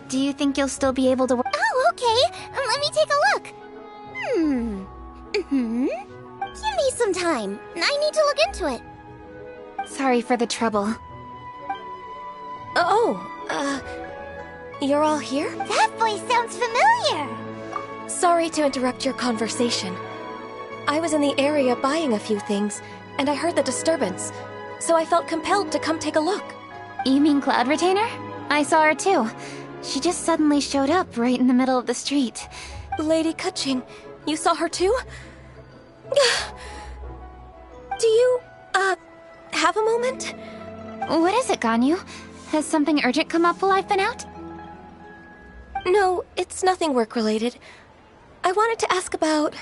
Do you think you'll still be able to work? Oh, okay. Let me take a look. Give me some time. I need to look into it. Sorry for the trouble. You're all here? That voice sounds familiar. Sorry to interrupt your conversation. I was in the area buying a few things, and I heard the disturbance, so I felt compelled to come take a look. You mean Cloud Retainer? I saw her too. She just suddenly showed up right in the middle of the street. Lady Kaching, you saw her too? Do you, have a moment? What is it, Ganyu? Has something urgent come up while I've been out? No, it's nothing work-related. I wanted to ask about...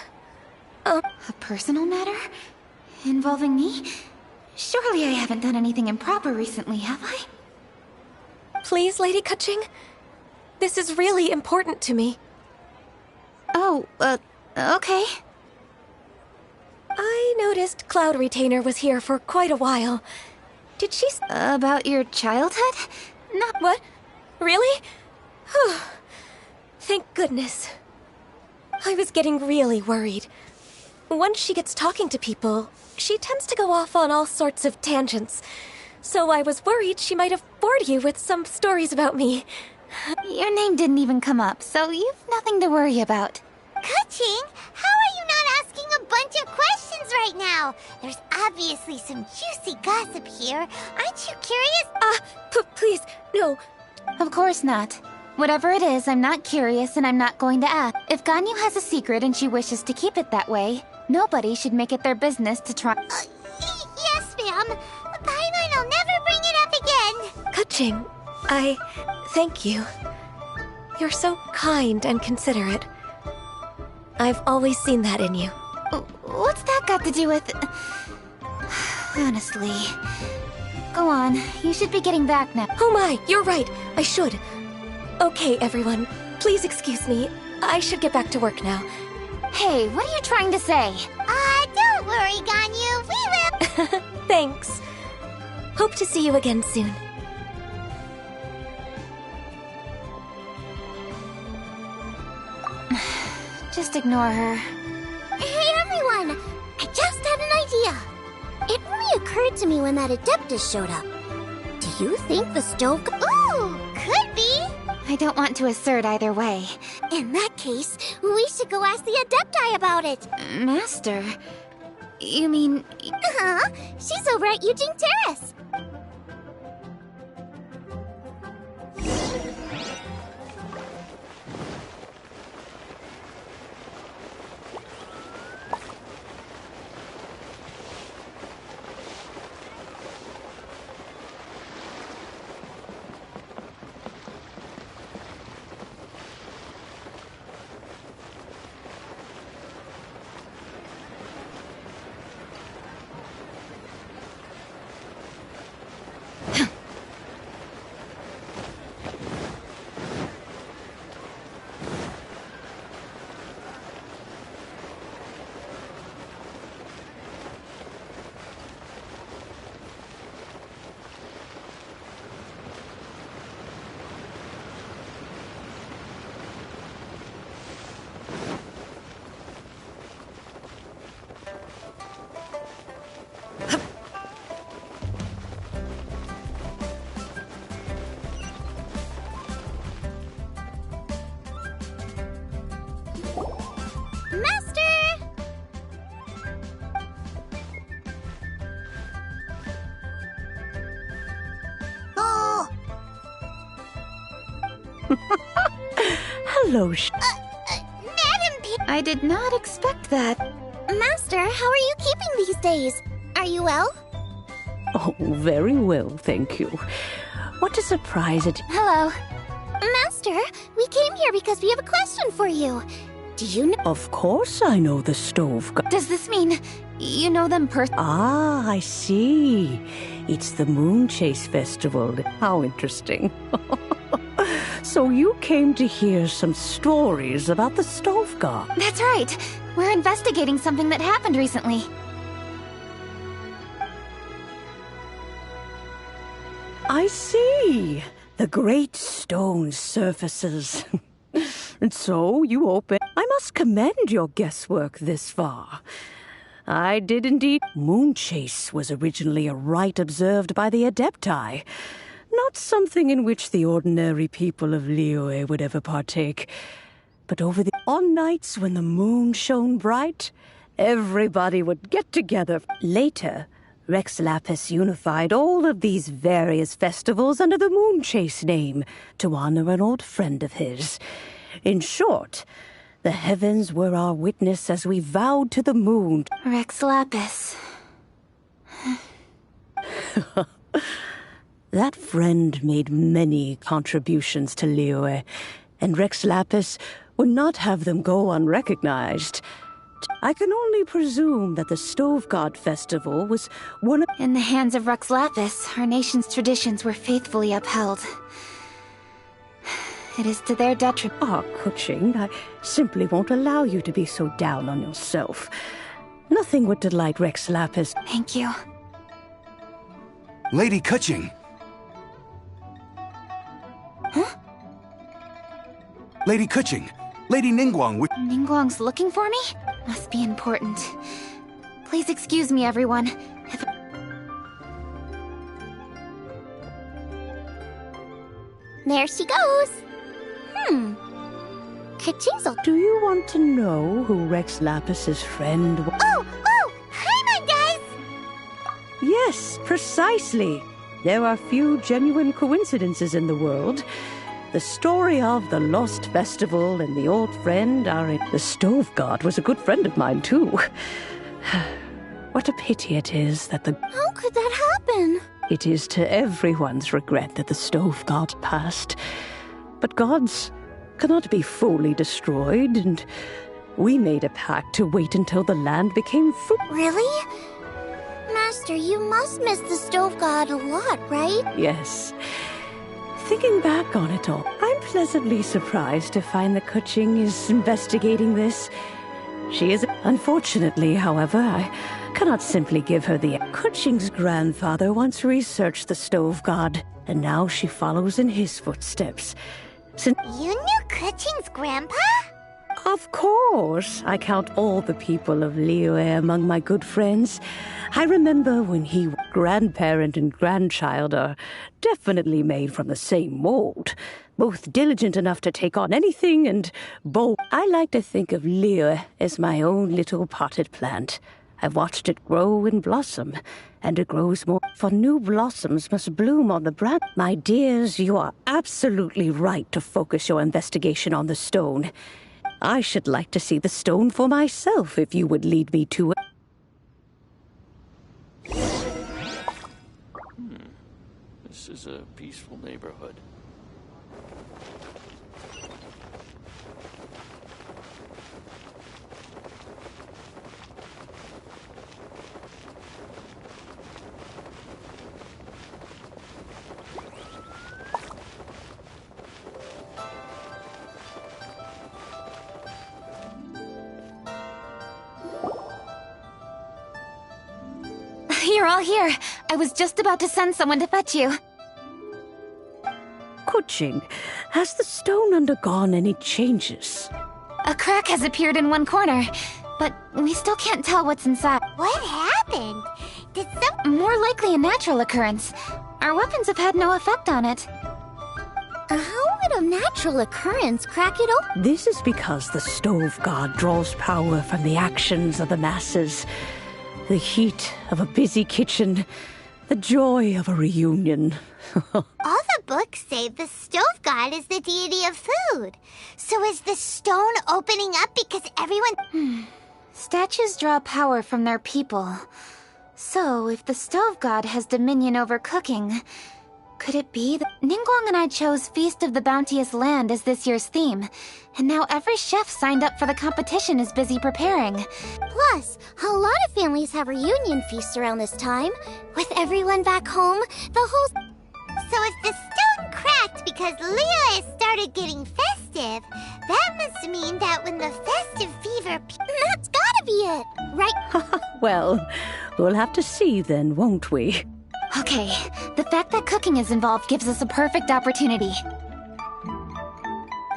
A personal matter? Involving me? Surely I haven't done anything improper recently, have I? Please, Lady Kaching? This is really important to me. Okay. I noticed Cloud Retainer was here for quite a while. Did she... About your childhood? Not... What? Really? Thank goodness. I was getting really worried. Once she gets talking to people, she tends to go off on all sorts of tangents. So I was worried she might have bored you with some stories about me. Your name didn't even come up, so you've nothing to worry about. Kaching, how are you not asking a bunch of questions right now? There's obviously some juicy gossip here. Aren't you curious? Please, no. Of course not. Whatever it is, I'm not curious and I'm not going to ask. If Ganyu has a secret and she wishes to keep it that way, nobody should make it their business to try... Yes, ma'am. Paimon will never bring it up again. Kaching, I thank you. You're so kind and considerate. I've always seen that in you. What's that got to do with... Honestly... Go on, you should be getting back now. Oh my, you're right, I should. Okay, everyone, please excuse me. I should get back to work now. Hey, what are you trying to say? Don't worry, Ganyu, we will... Thanks. Hope to see you again soon. Just ignore her. Hey, everyone! I just had an idea. It only occurred to me when that Adeptus showed up. Do you think the stove... Ooh, could be! I don't want to assert either way. In that case, we should go ask the Adepti about it. Master? You mean... She's over at Eugene Terrace. Hello, Madam P... I did not expect that. Master, how are you keeping these days? Are you well? Oh, very well, thank you. What a surprise it... Hello. Master, we came here because we have a question for you. Do you know... Of course I know the stove. Does this mean you know them Ah, I see. It's the Moon Chase Festival. How interesting. So you came to hear some stories about the stove god. That's right. We're investigating something that happened recently. I see. The great stone surfaces. And so you open. I must commend your guesswork this far. I did indeed. Moonchase was originally a rite observed by the Adepti, not something in which the ordinary people of Liyue would ever partake. But on nights when the moon shone bright, everybody would get together. Later, Rex Lapis unified all of these various festivals under the Moonchase name to honor an old friend of his. In short, the heavens were our witness as we vowed to the moon. Rex Lapis. That friend made many contributions to Liyue, and Rex Lapis would not have them go unrecognized. I can only presume that the Stove God Festival was one of— In the hands of Rex Lapis, our nation's traditions were faithfully upheld. It is to their detriment. Ah, Kuching, I simply won't allow you to be so down on yourself. Nothing would delight Rex Lapis. Thank you. Lady Kuching. Huh? Lady Kuching. Lady Ningguang. Ningguang's looking for me? Must be important. Please excuse me, everyone. There she goes. Kuching's. Do you want to know who Rex Lapis's friend was? Oh! Hi, my guys! Yes, precisely. There are few genuine coincidences in the world. The story of the Lost Festival and the old friend are in... The Stove God was a good friend of mine, too. What a pity it is that the... How could that happen? It is to everyone's regret that the Stove God passed. But gods cannot be fully destroyed, and we made a pact to wait until the land became full. Really? Master, you must miss the Stove God a lot, right? Yes. Thinking back on it all, I'm pleasantly surprised to find that Kuching is investigating this. She is... Unfortunately, however, I cannot simply give her the... Kuching's grandfather once researched the Stove God, and now she follows in his footsteps. You knew Kuching's grandpa? Of course. I count all the people of Liyue among my good friends. I remember when he... Grandparent and grandchild are definitely made from the same mold. Both diligent enough to take on anything and bold. I like to think of Liyue as my own little potted plant. I've watched it grow and blossom, and it grows more. For new blossoms must bloom on the branch. My dears, you are absolutely right to focus your investigation on the stone. I should like to see the stone for myself if you would lead me to it. This is a peaceful neighborhood. You're all here. I was just about to send someone to fetch you. Kuching, has the stone undergone any changes? A crack has appeared in one corner, but we still can't tell what's inside. What happened? Did More likely a natural occurrence. Our weapons have had no effect on it. How would a natural occurrence crack it open? This is because the Stove God draws power from the actions of the masses. The heat of a busy kitchen, the joy of a reunion. All the books say the Stove God is the deity of food. So is the stone opening up because everyone... Statues draw power from their people. So, if the Stove God has dominion over cooking, could it be that Ningguang and I chose Feast of the Bounteous Land as this year's theme, and now every chef signed up for the competition is busy preparing. Plus, a lot of families have reunion feasts around this time. With everyone back home, the whole... So if the stone cracked because Leo has started getting festive. That must mean that when the festive fever... That's gotta be it, right? Well, we'll have to see then, won't we? Okay, the fact that cooking is involved gives us a perfect opportunity.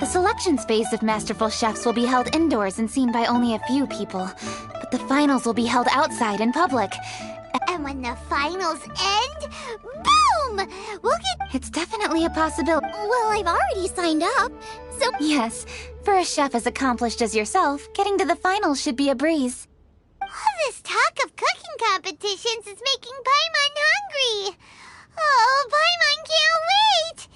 The selections phase of Masterful Chefs will be held indoors and seen by only a few people, but the finals will be held outside in public. And when the finals end, boom! We'll get... It's definitely a possibility. Well, I've already signed up, so... Yes, for a chef as accomplished as yourself, getting to the finals should be a breeze. All this talk of cooking competitions is making Paimon hungry. Oh, Paimon can't wait!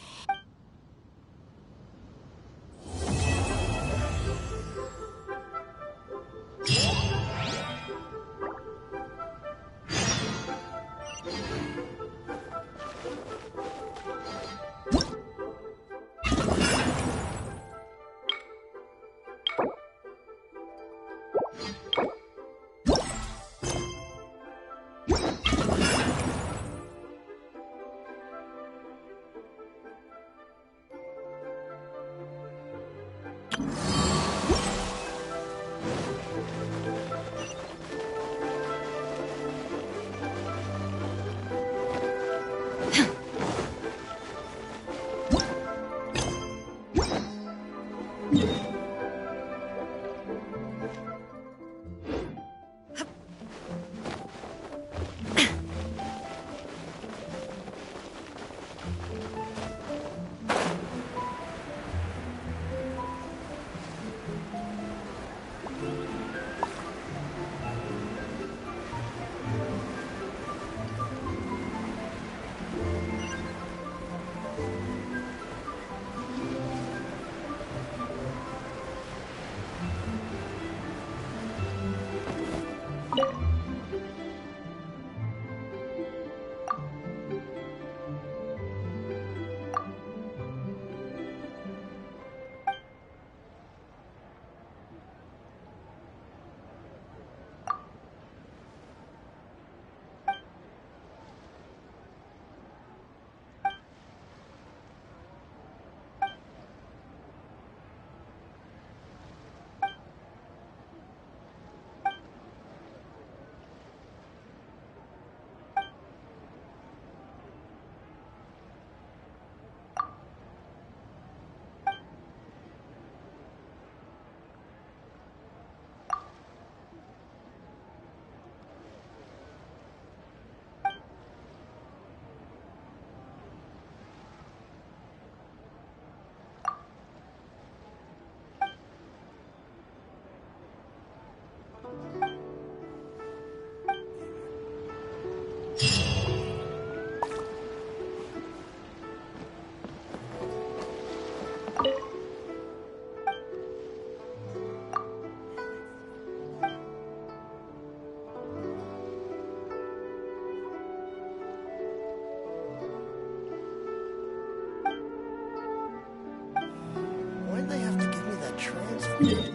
Why'd they have to give me that transfer?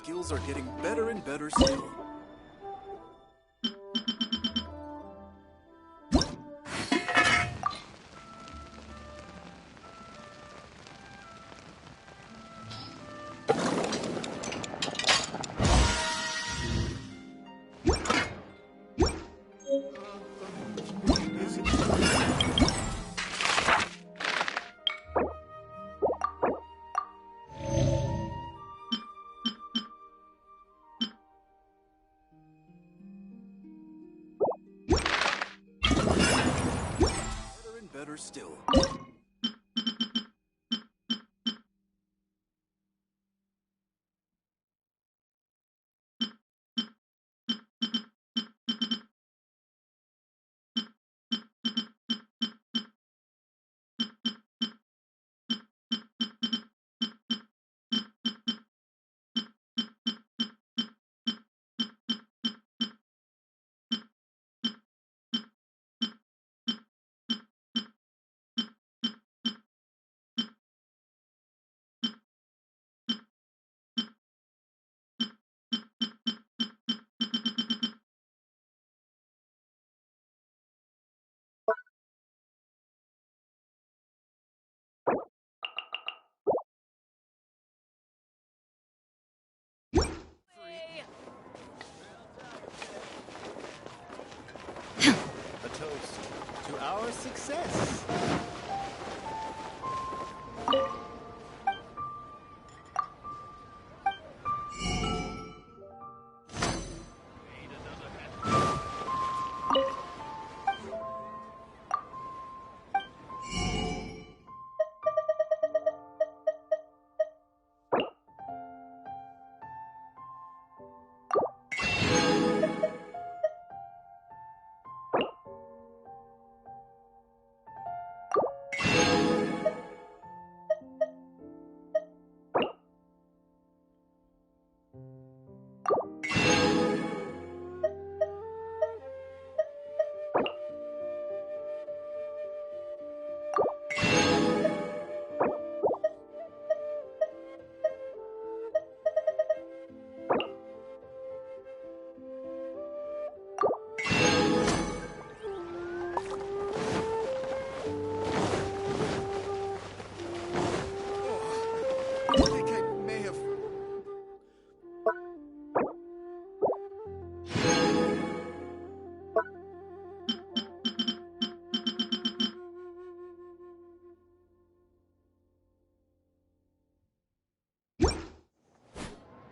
skills are getting better and better still. Better still. A toast to our success.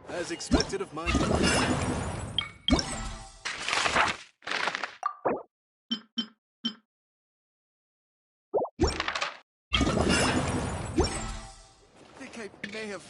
As expected of my... I think I may have...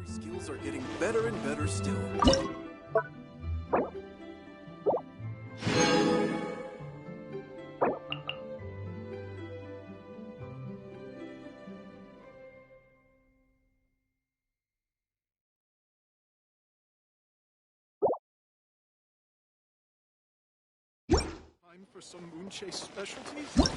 Skills are getting better and better still. Time for some Moonchase specialties?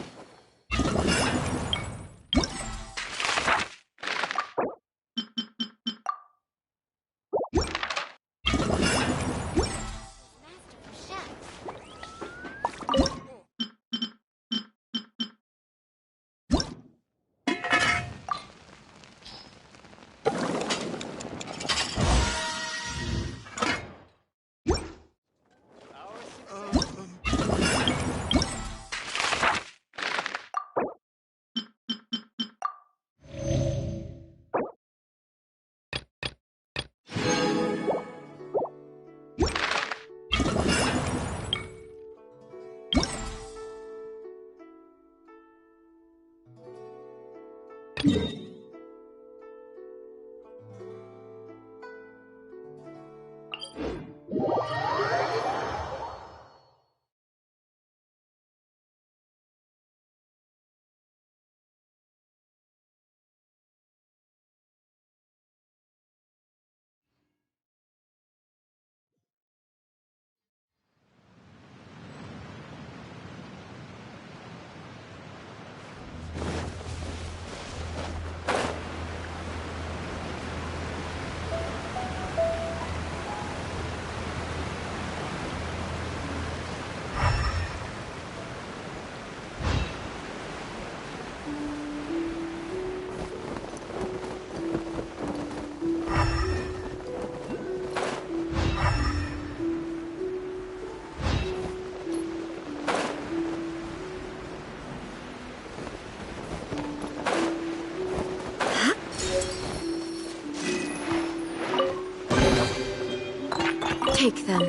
Take them.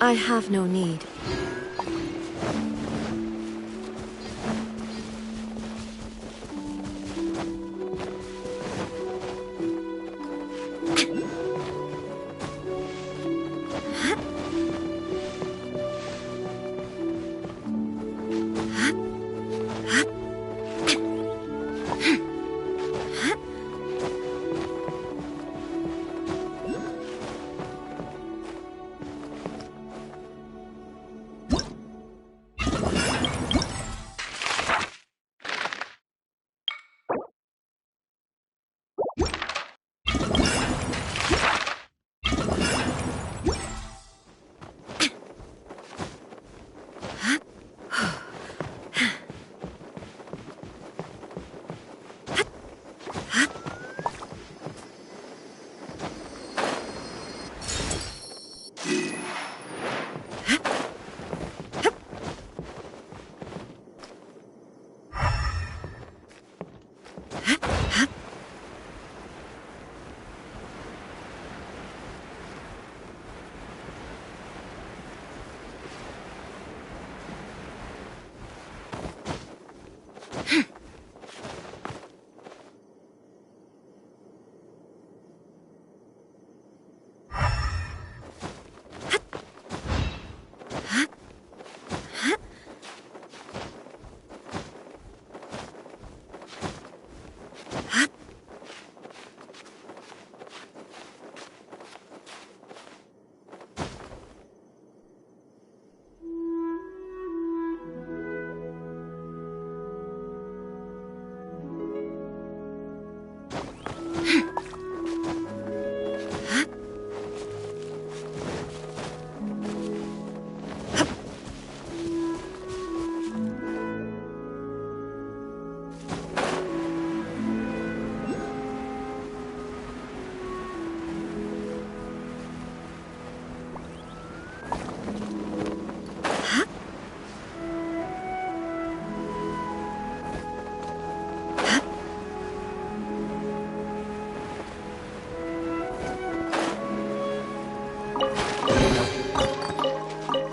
I have no need.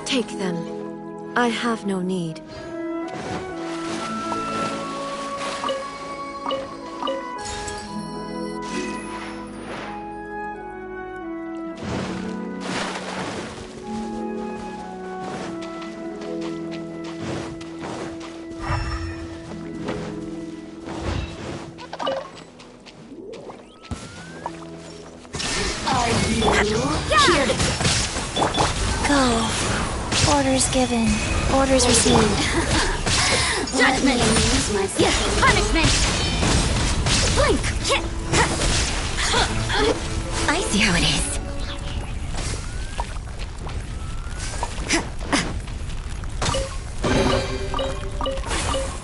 Take them. I have no need. Here. Go. Orders given. Orders received. Judgment! Yes, punishment! Blink! I see how it is.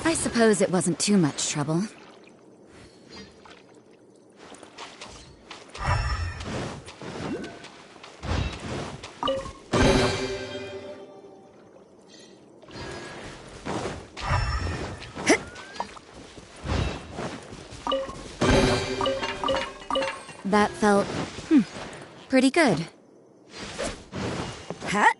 I suppose it wasn't too much trouble. That felt, pretty good. Huh?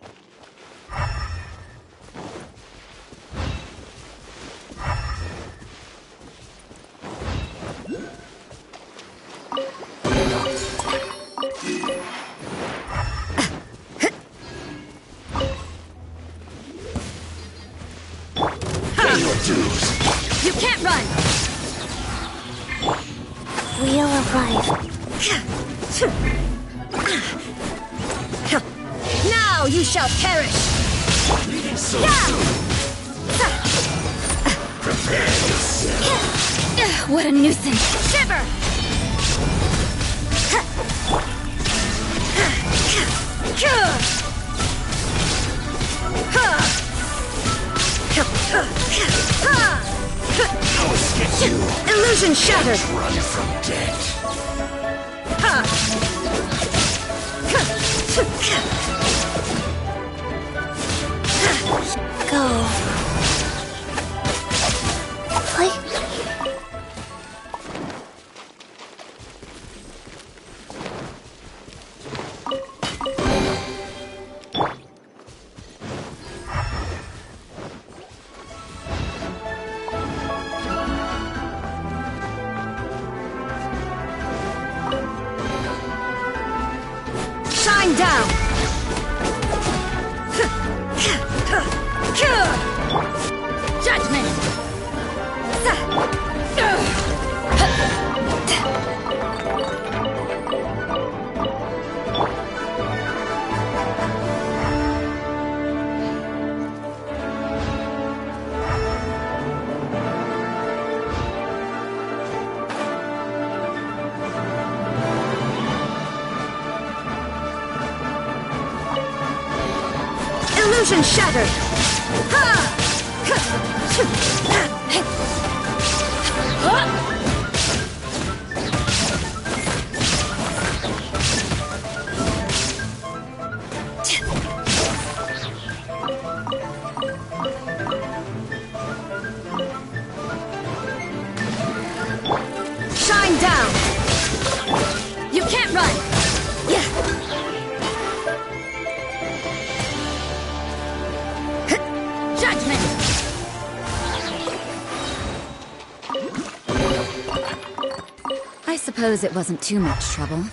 You can't run! Wheel of life. Now you shall perish! Prepare yourself. What a nuisance! Shiver! Illusion shattered! Run from death. Go. Play. Shine down! Judgment! Illusion shattered! Shine down! You can't run! Yeah. Judgment! I suppose it wasn't too much trouble.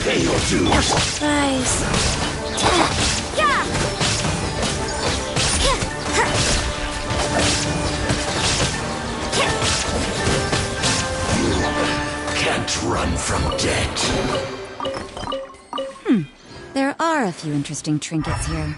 Pay your dues. Nice. Yeah! Can't run from death. There are a few interesting trinkets here.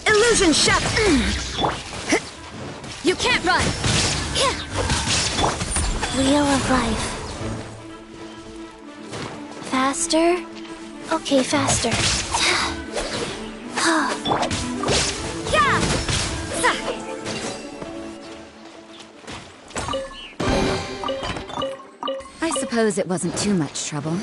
Illusion shut! You can't run! Wheel of life. Faster? Okay, faster. I suppose it wasn't too much trouble.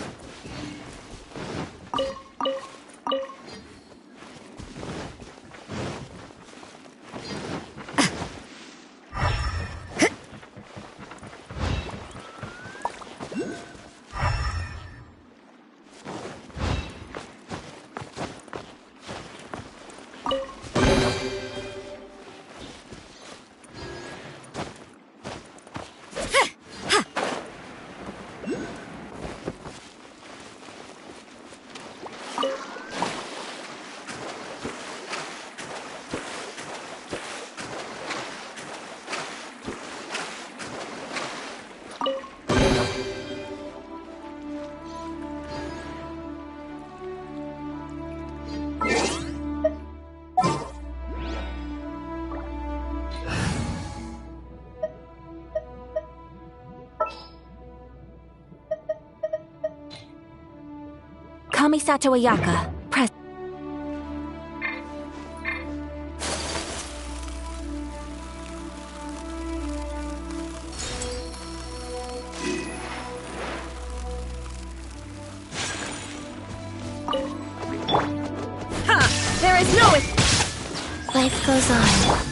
Kamisato Ayaka. Press. Ha! There is no life goes on.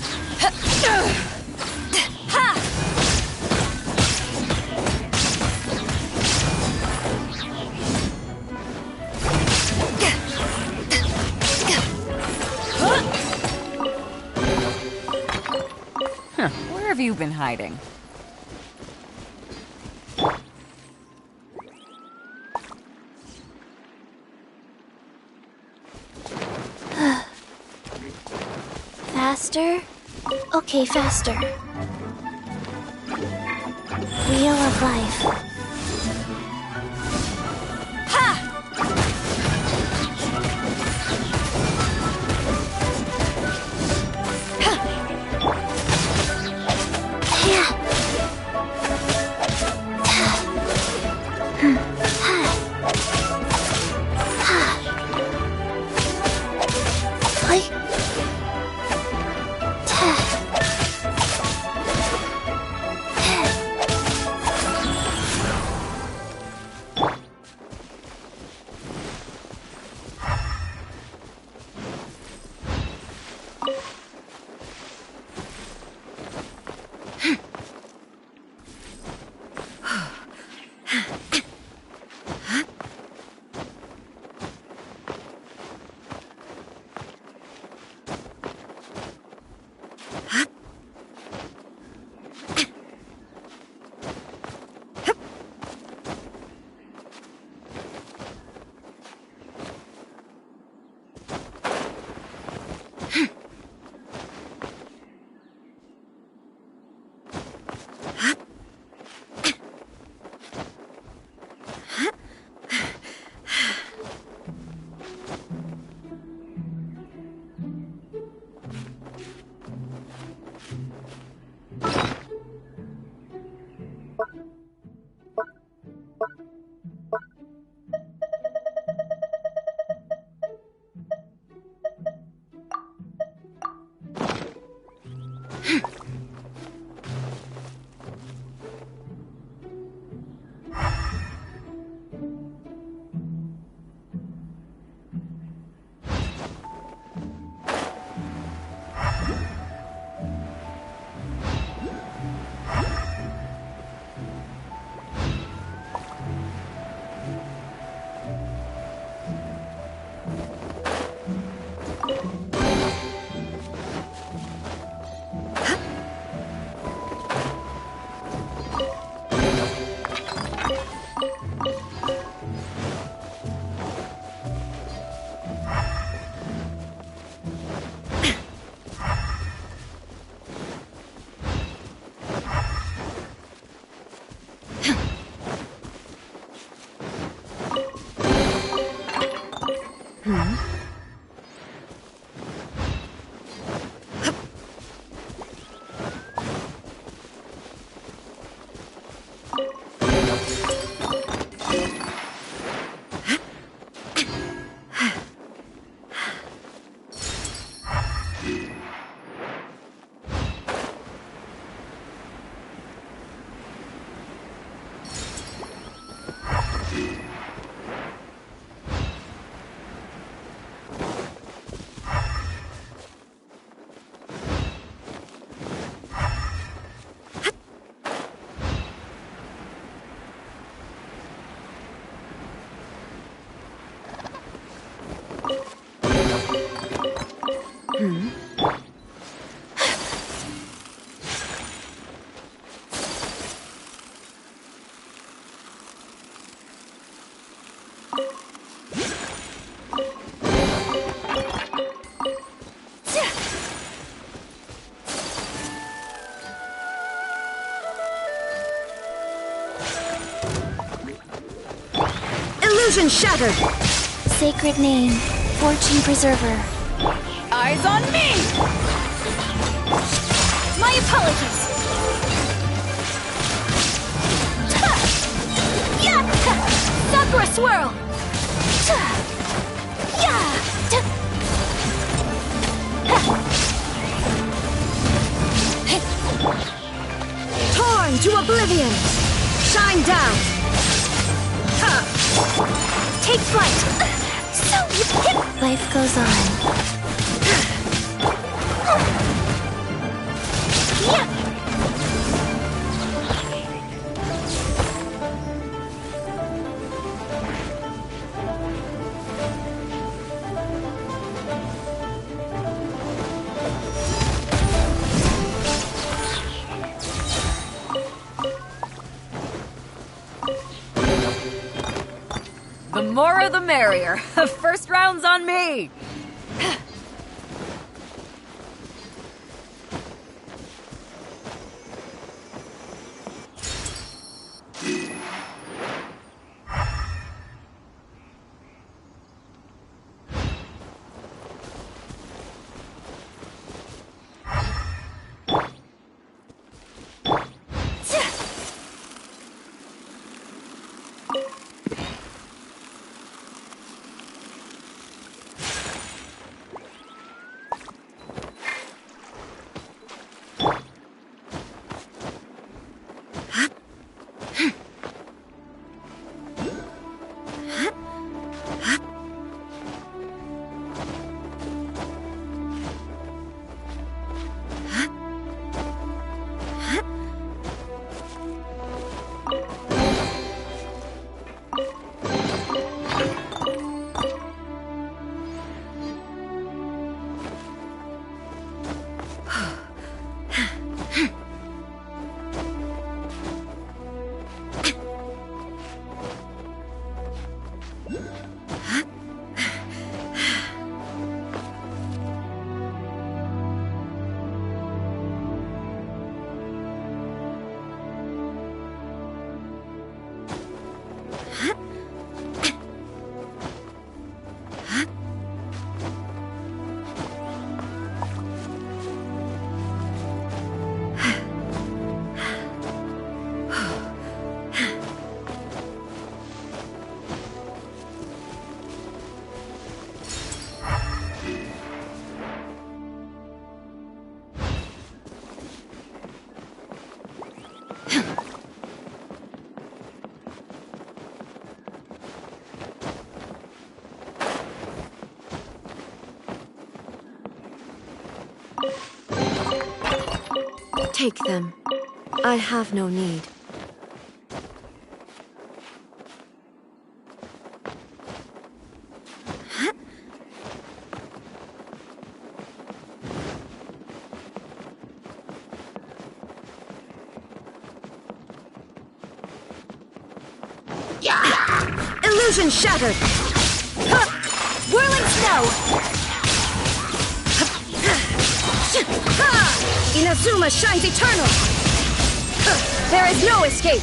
Where have you been hiding? Faster? Okay, faster. Wheel of life. Illusion shattered! Sacred name, fortune preserver. Eyes on me! My apologies! Sakura swirl! Torn to oblivion! Shine down! Take flight! Life goes on. The more the merrier. First round's on me. Take them. I have no need. Illusion shattered! Whirling snow! Inazuma shines eternal! There is no escape!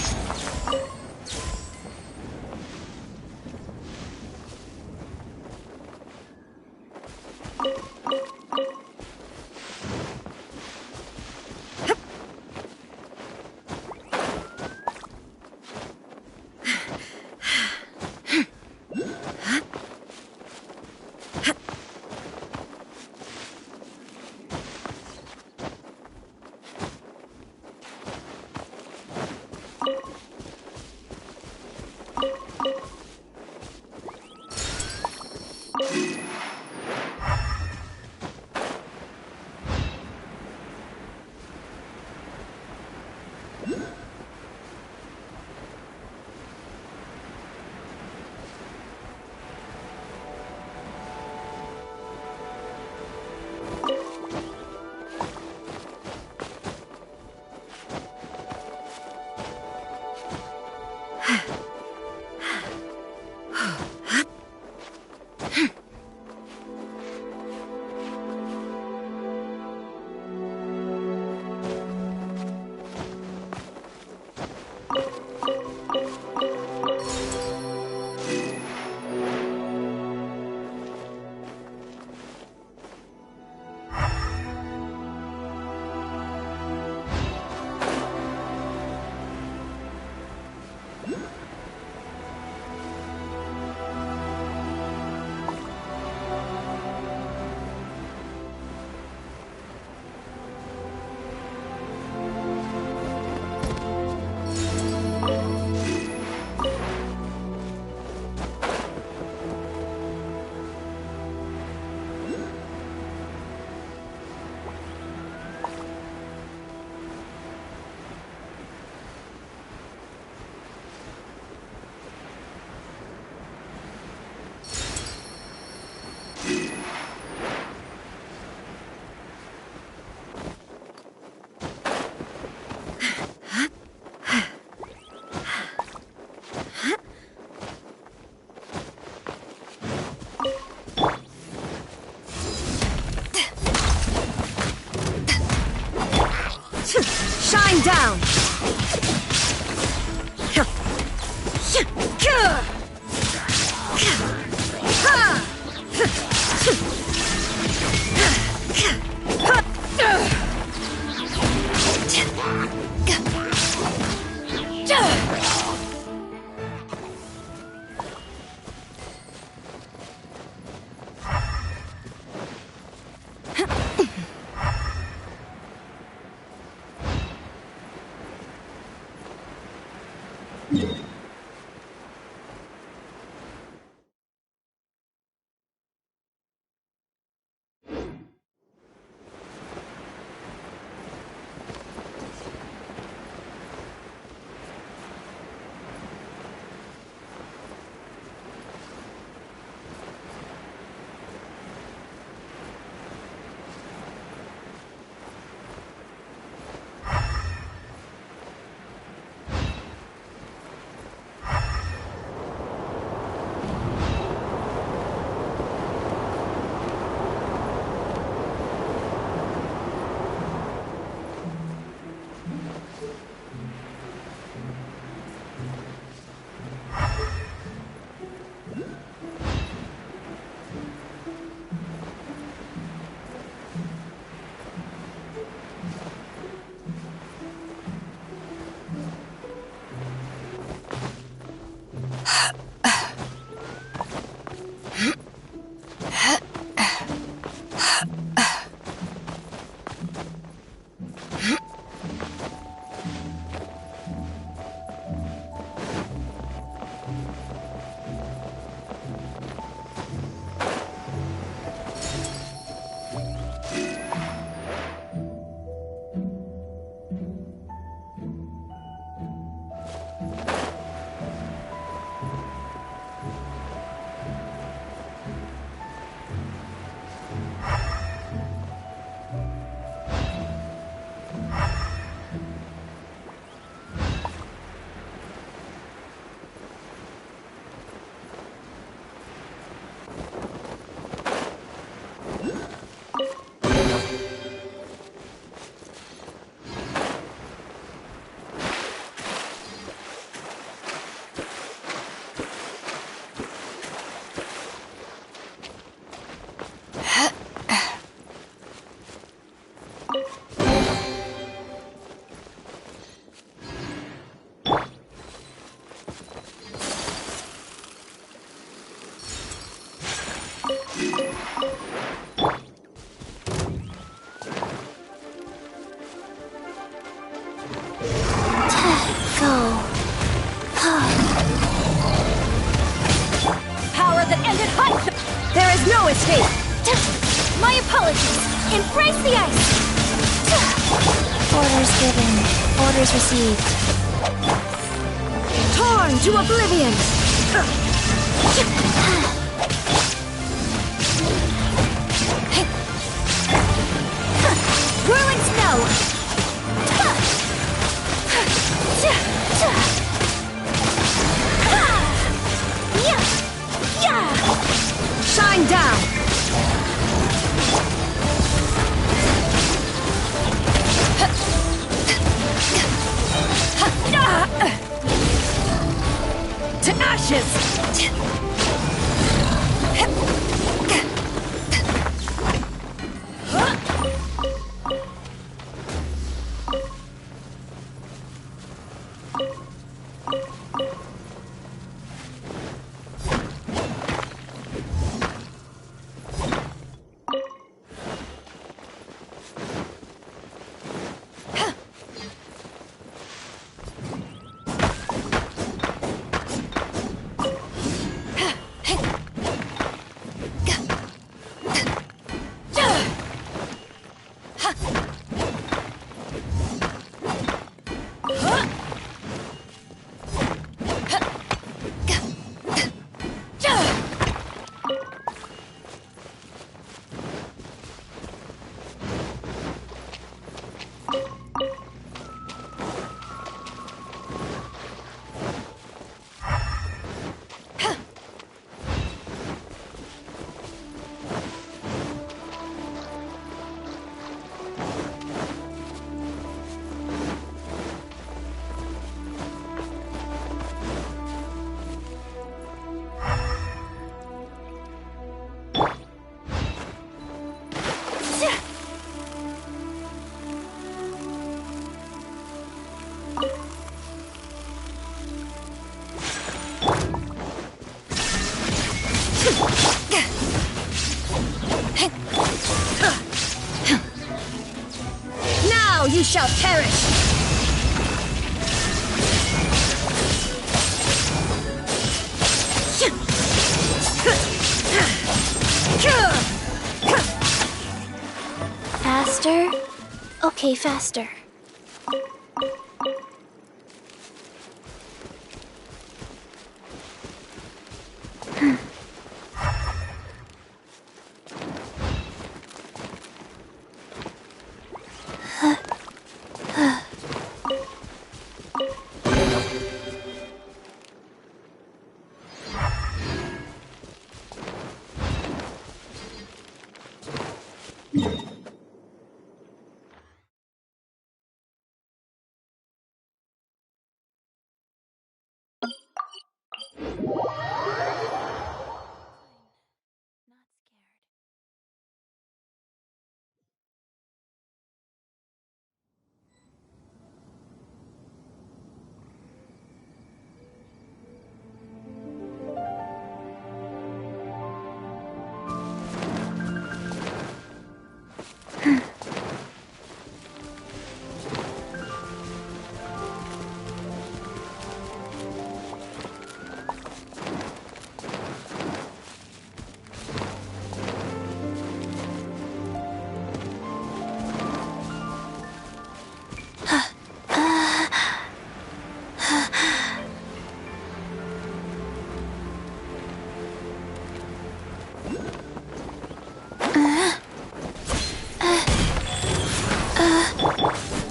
Shine down! escape! My apologies! Embrace the ice! Orders given. Orders received. Torn to oblivion! Whirling snow! Shine down! To ash! shall perish! Faster? Okay, faster.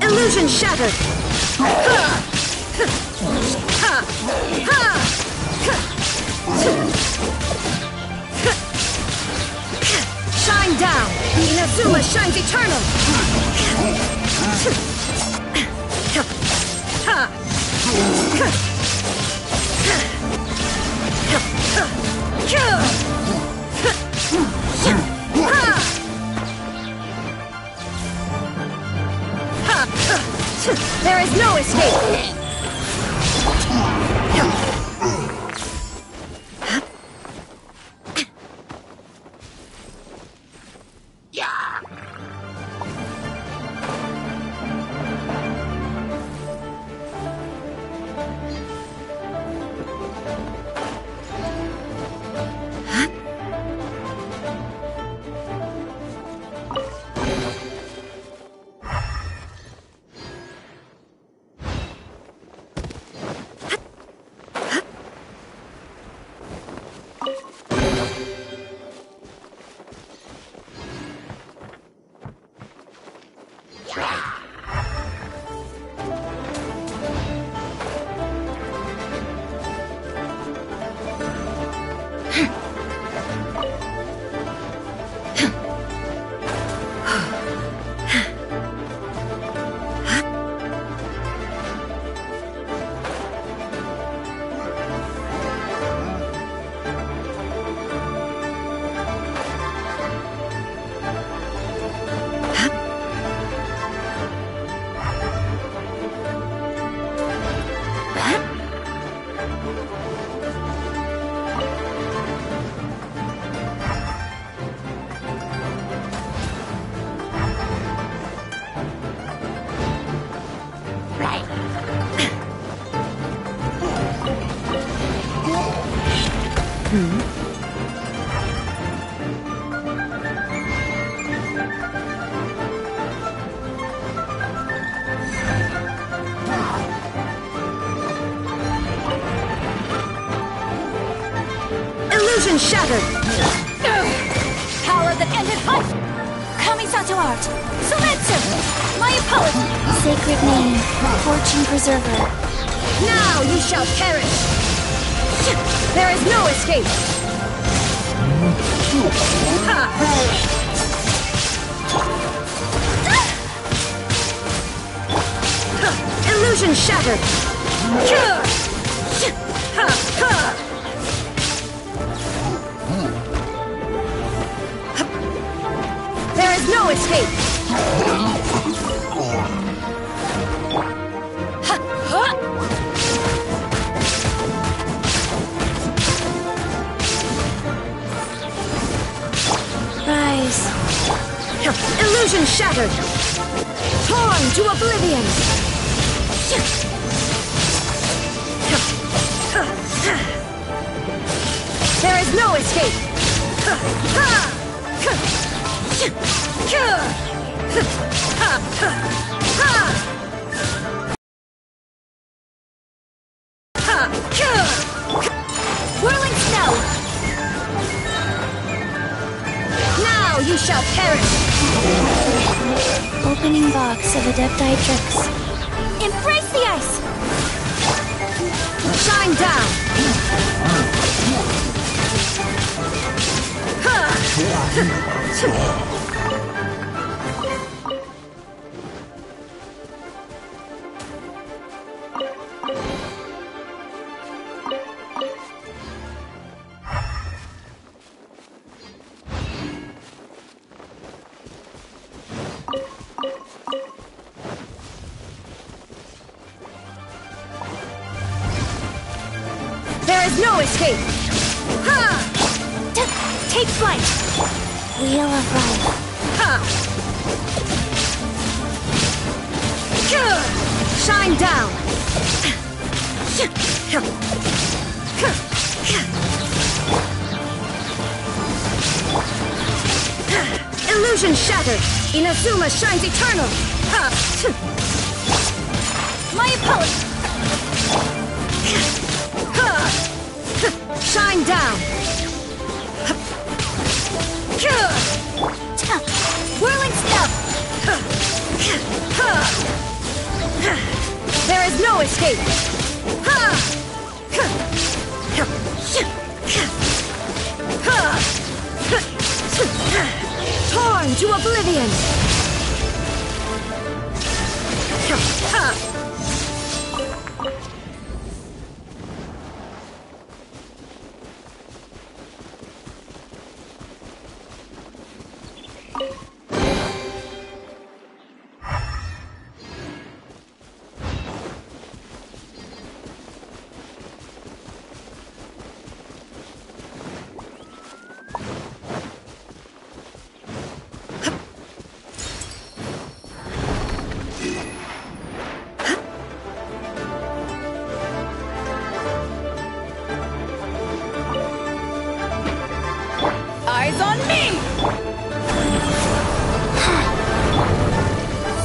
Illusion shattered! Shine down! Inazuma shines eternal! There is no escape! Illusion shattered! Power that ended hunt! Kamisato art! Sometsu! My apology! Sacred name, fortune preserver. Now you shall perish! There is no escape! Illusion shattered! There is no escape! Rise. Illusion shattered! Torn to oblivion! There is no escape! Whirling snow! Now you shall perish! Opening box of Adepti tricks. Embrace the ice! Shine down! There is no escape! Ha! Take flight! Wheel of Life. Ha! Shine down! Illusion shattered! Inazuma shines eternal! Ha! My apologies! Shine down! Whirling step! There is no escape! Torn to oblivion! Eyes on me!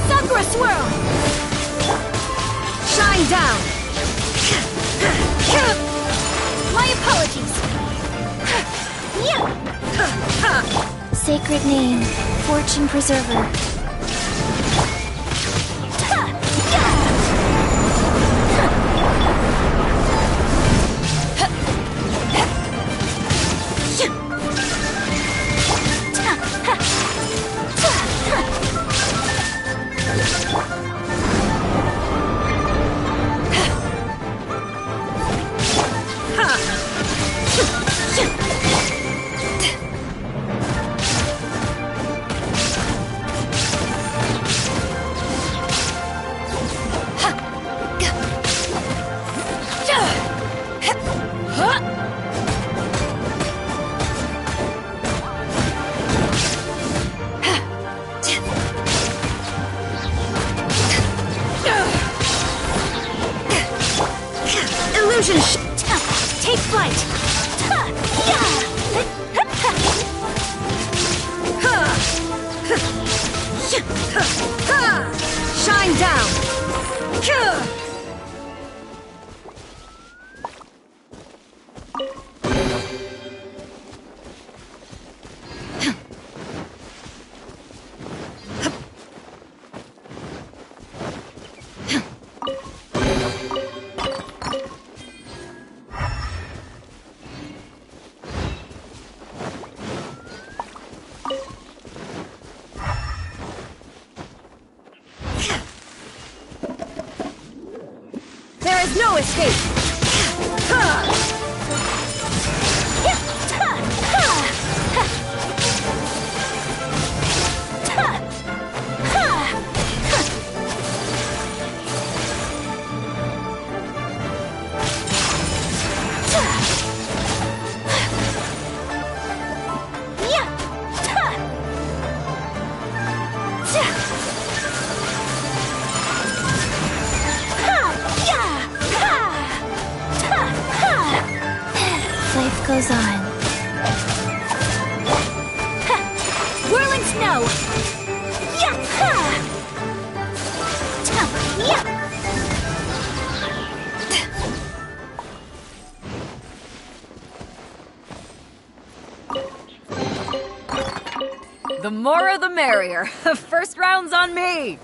Sakura swirl! Shine down! My apologies! Sacred name. Fortune Preserver. Illusion take flight! Shine down! There is no escape! Whirling snow! Yeah! Yeah! The more the merrier. First round's on me!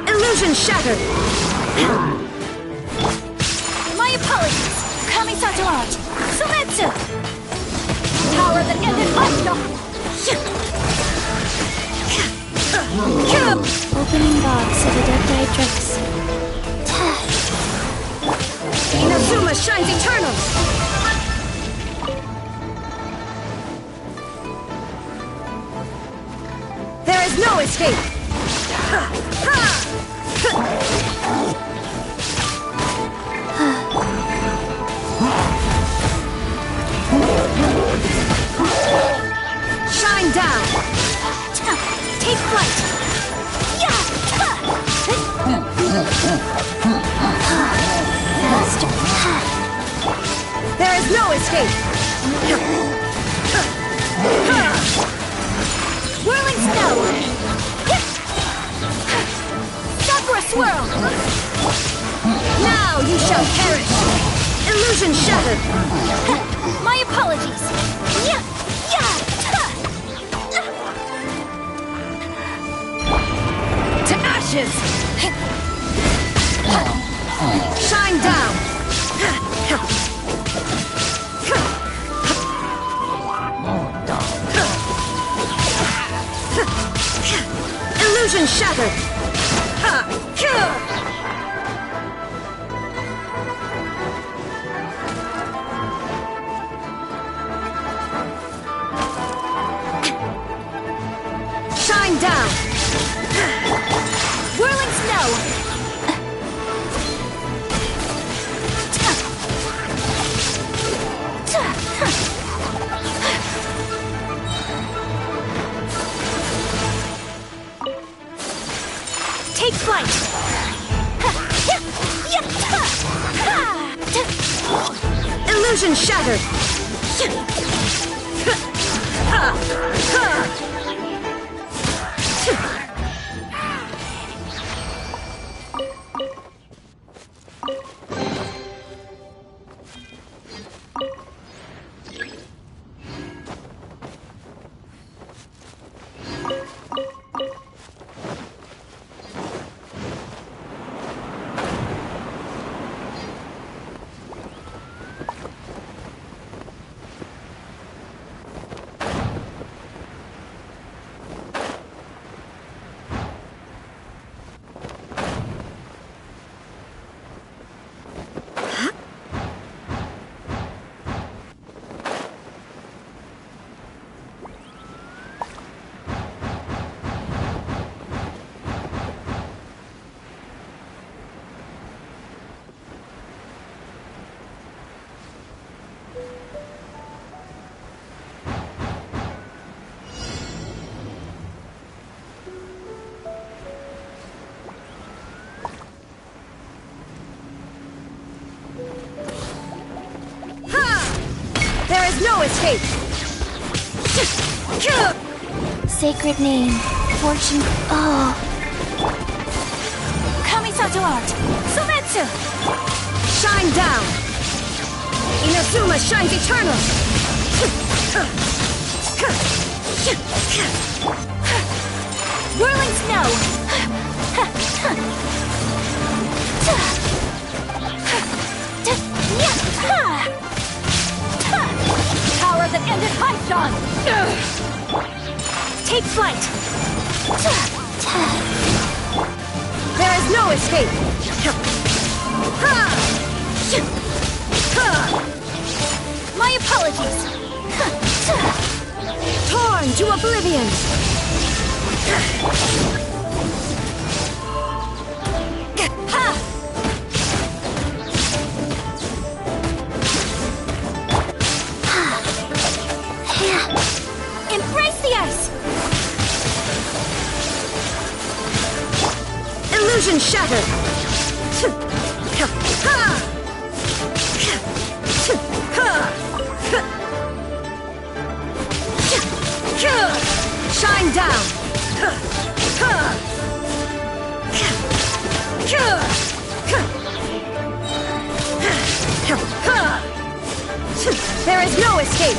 Illusion shattered! My apologies! Kamisato out! Sumetsu! Power that ended Ashno! Opening box of Adepti Inazuma shines eternal! There is no escape! Shine down! Take flight! Faster. There is no escape! Whirling snow! Sakura swirl! Now you shall perish! Illusion shattered! My apologies! To ashes! Shine down! Illusion shattered! Shine down! Whirling snow! Take flight! Illusion shattered! There is no escape! Sacred name. Fortune. Oh. Kamisato art! Sumetsu! Shine down! Inazuma shines eternal! Whirling snow! on! Take flight! There is no escape! My apologies! Torn to oblivion! Embrace the ice! Illusion shattered! Shine down! There is no escape!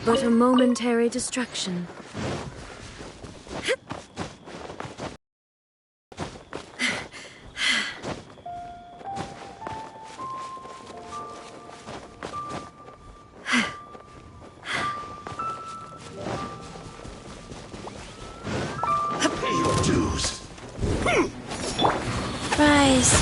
But a momentary distraction. Pay your dues. Rise.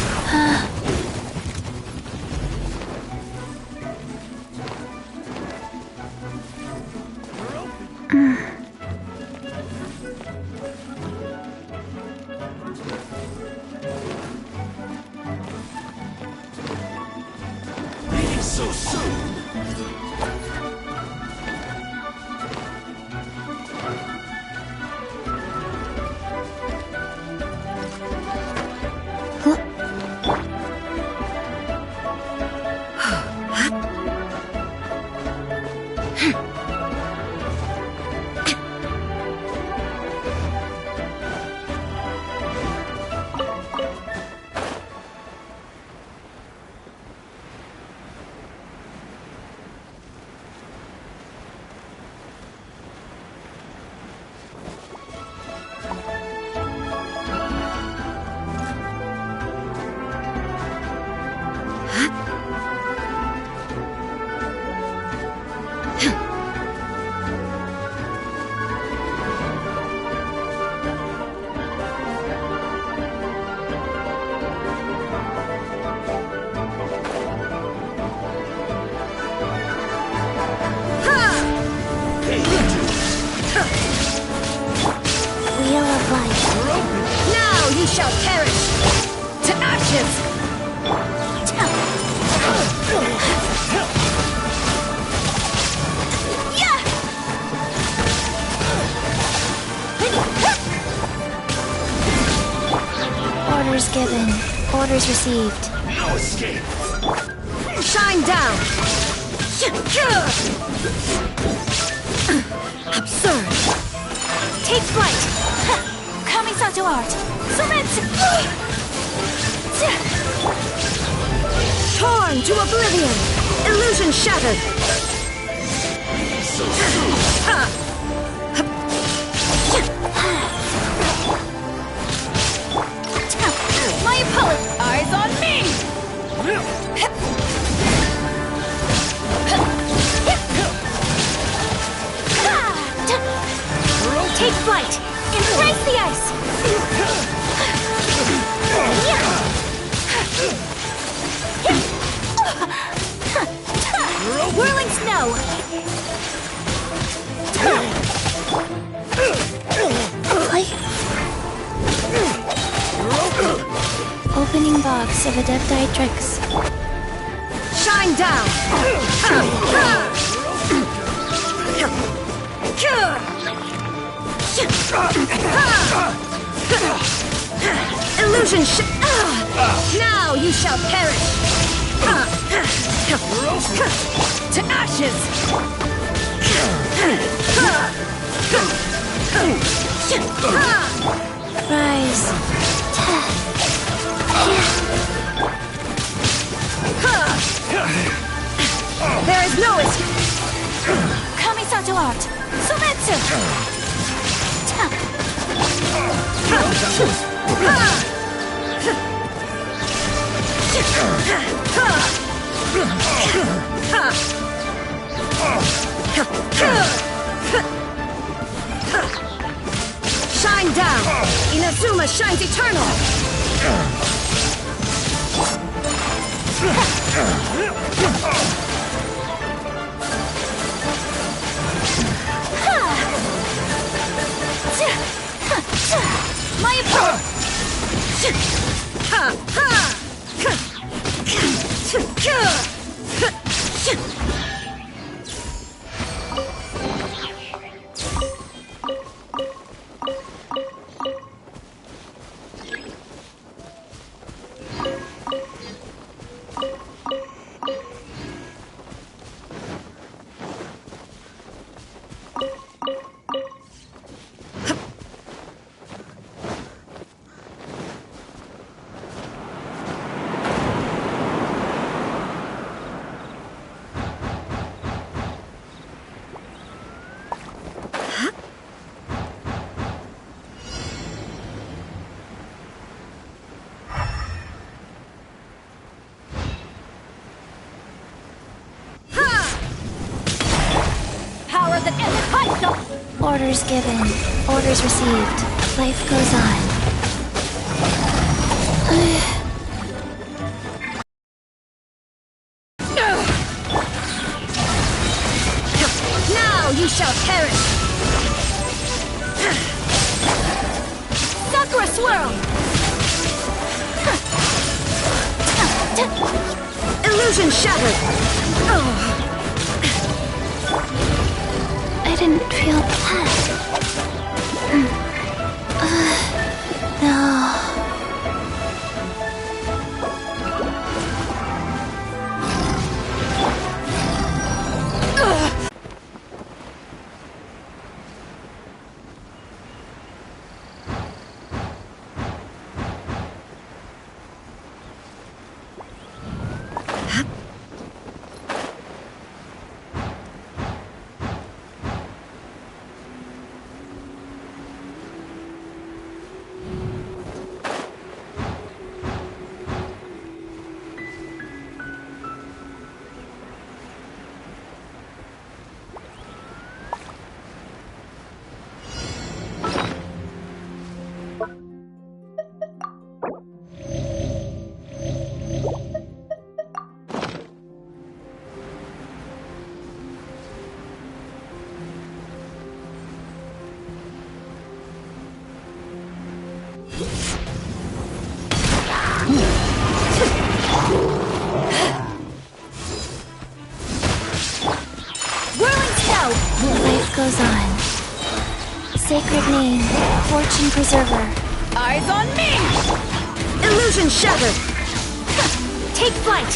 So soon. given. Orders received. No escape. Shine down! Absurd! Take flight! Kamisato art! Sumetsu! Torn to oblivion! Illusion shattered! So soon. My opponent! Eyes on me! Take flight! Embrace the ice! Whirling snow! Opening box of Adepti tricks. Shine down! Illusion now you shall perish! To ashes! Rise. There is no escape! Kamisato art! Sumetsu! Shine down! Inazuma shines eternal! My opponent! Orders given. Orders received. Life goes on. Now you shall perish! Sakura swirl! Illusion shattered! I didn't feel that. No. Life goes on. Sacred name, fortune preserver. Eyes on me! Illusion shattered! Take flight!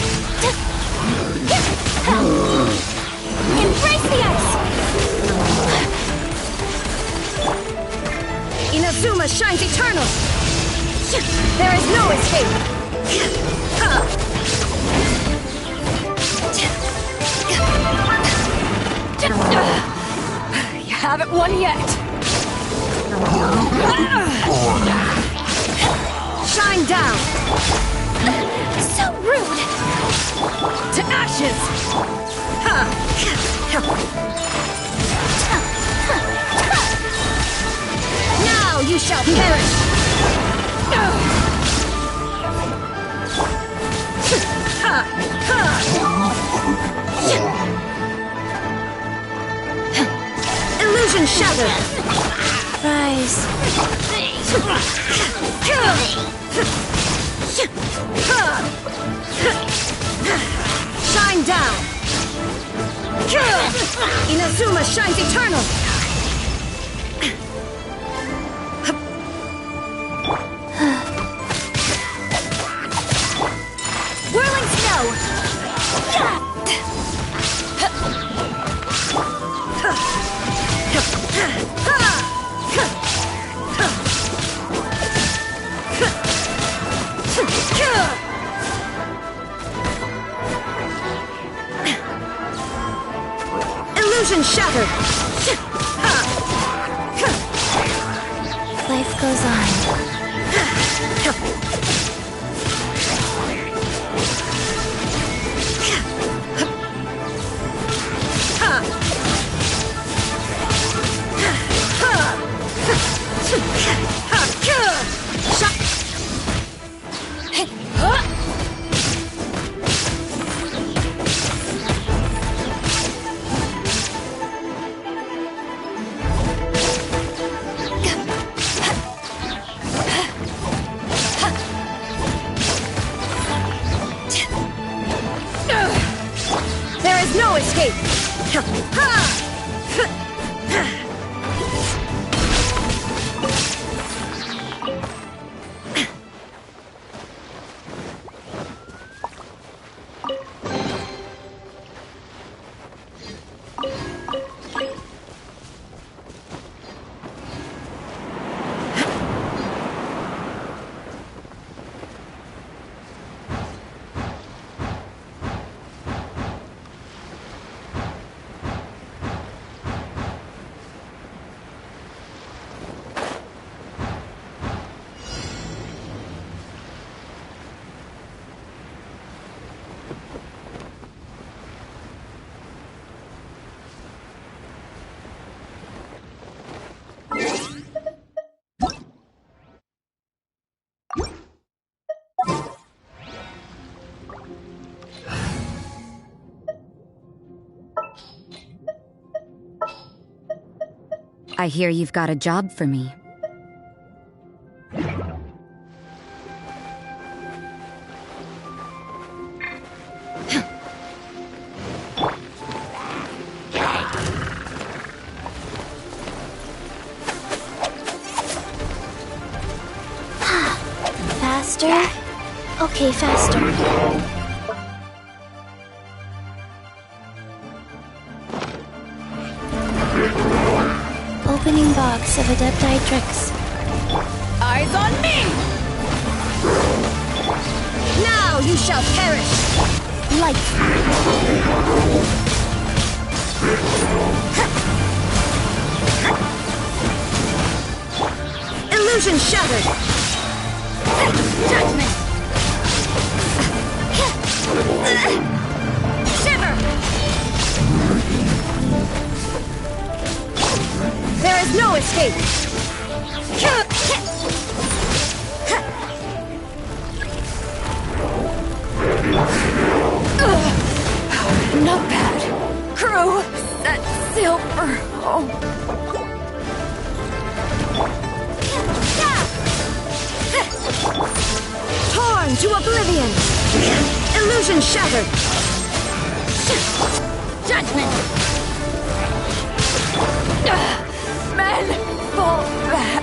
Embrace the ice! Inazuma shines eternal! There is no escape! You haven't won yet! Shine down! So rude! To ashes! Now you shall perish! Illusion shattered! Rise. Shine down! Inazuma shines eternal! Whirling snow! Illusion shattered! Life goes on. There is no escape! I hear you've got a job for me. Faster? Okay, faster. Opening box of Adepti tricks. Eyes on me! Now you shall perish! Light. Illusion shattered! Judgment! Shiver! There is no escape! Not bad. Crew, set sail for home. Torn to oblivion! Illusion shattered! Judgment! Men, fall back!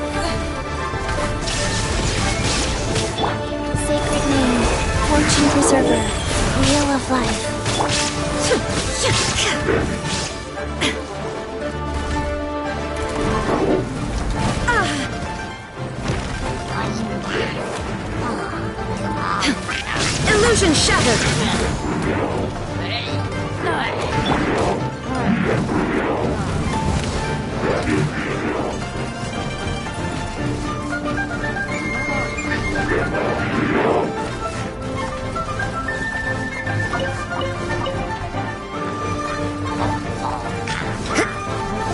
Ancient Preserver. Wheel of Life. Illusion shattered!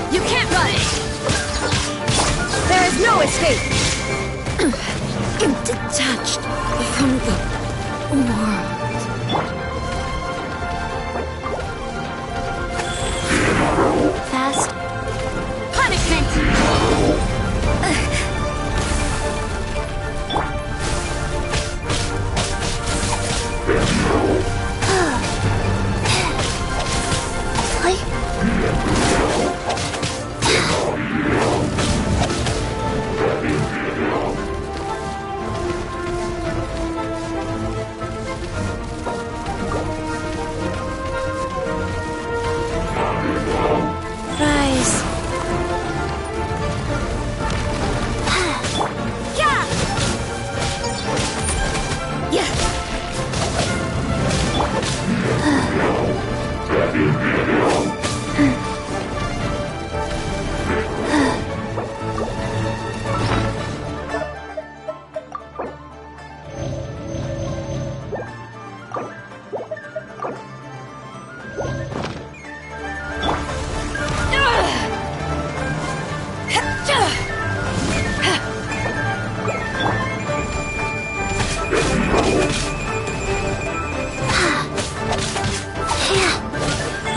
You can't run! There is no escape! I'm detached from the world. Fast. Punishment! Rise.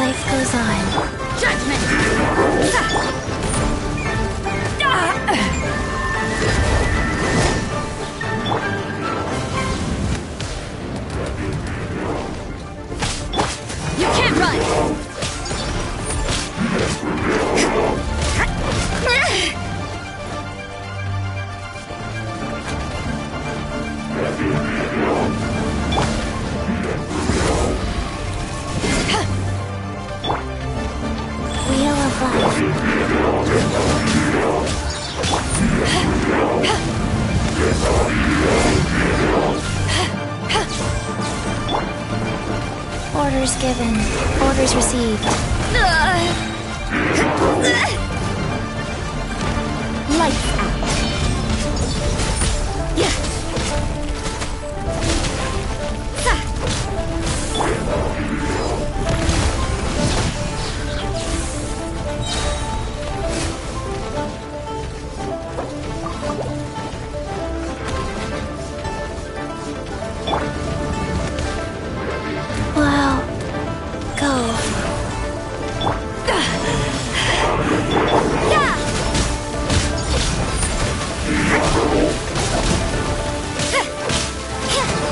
Life goes on. Judgment! You can't run! Wheel of Life. Orders given. Orders received. Lights out! Wow. Go.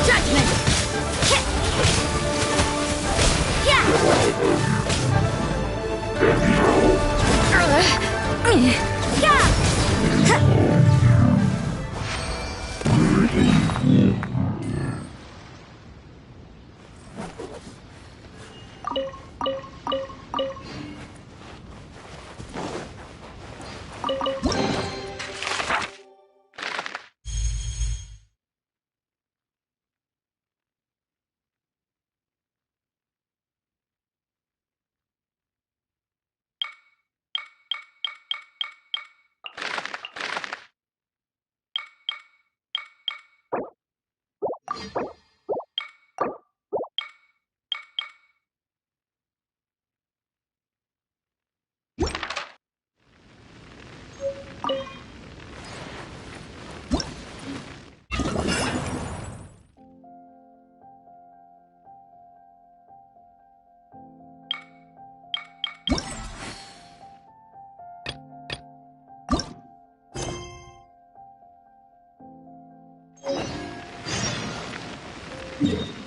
Judgment! Yeah.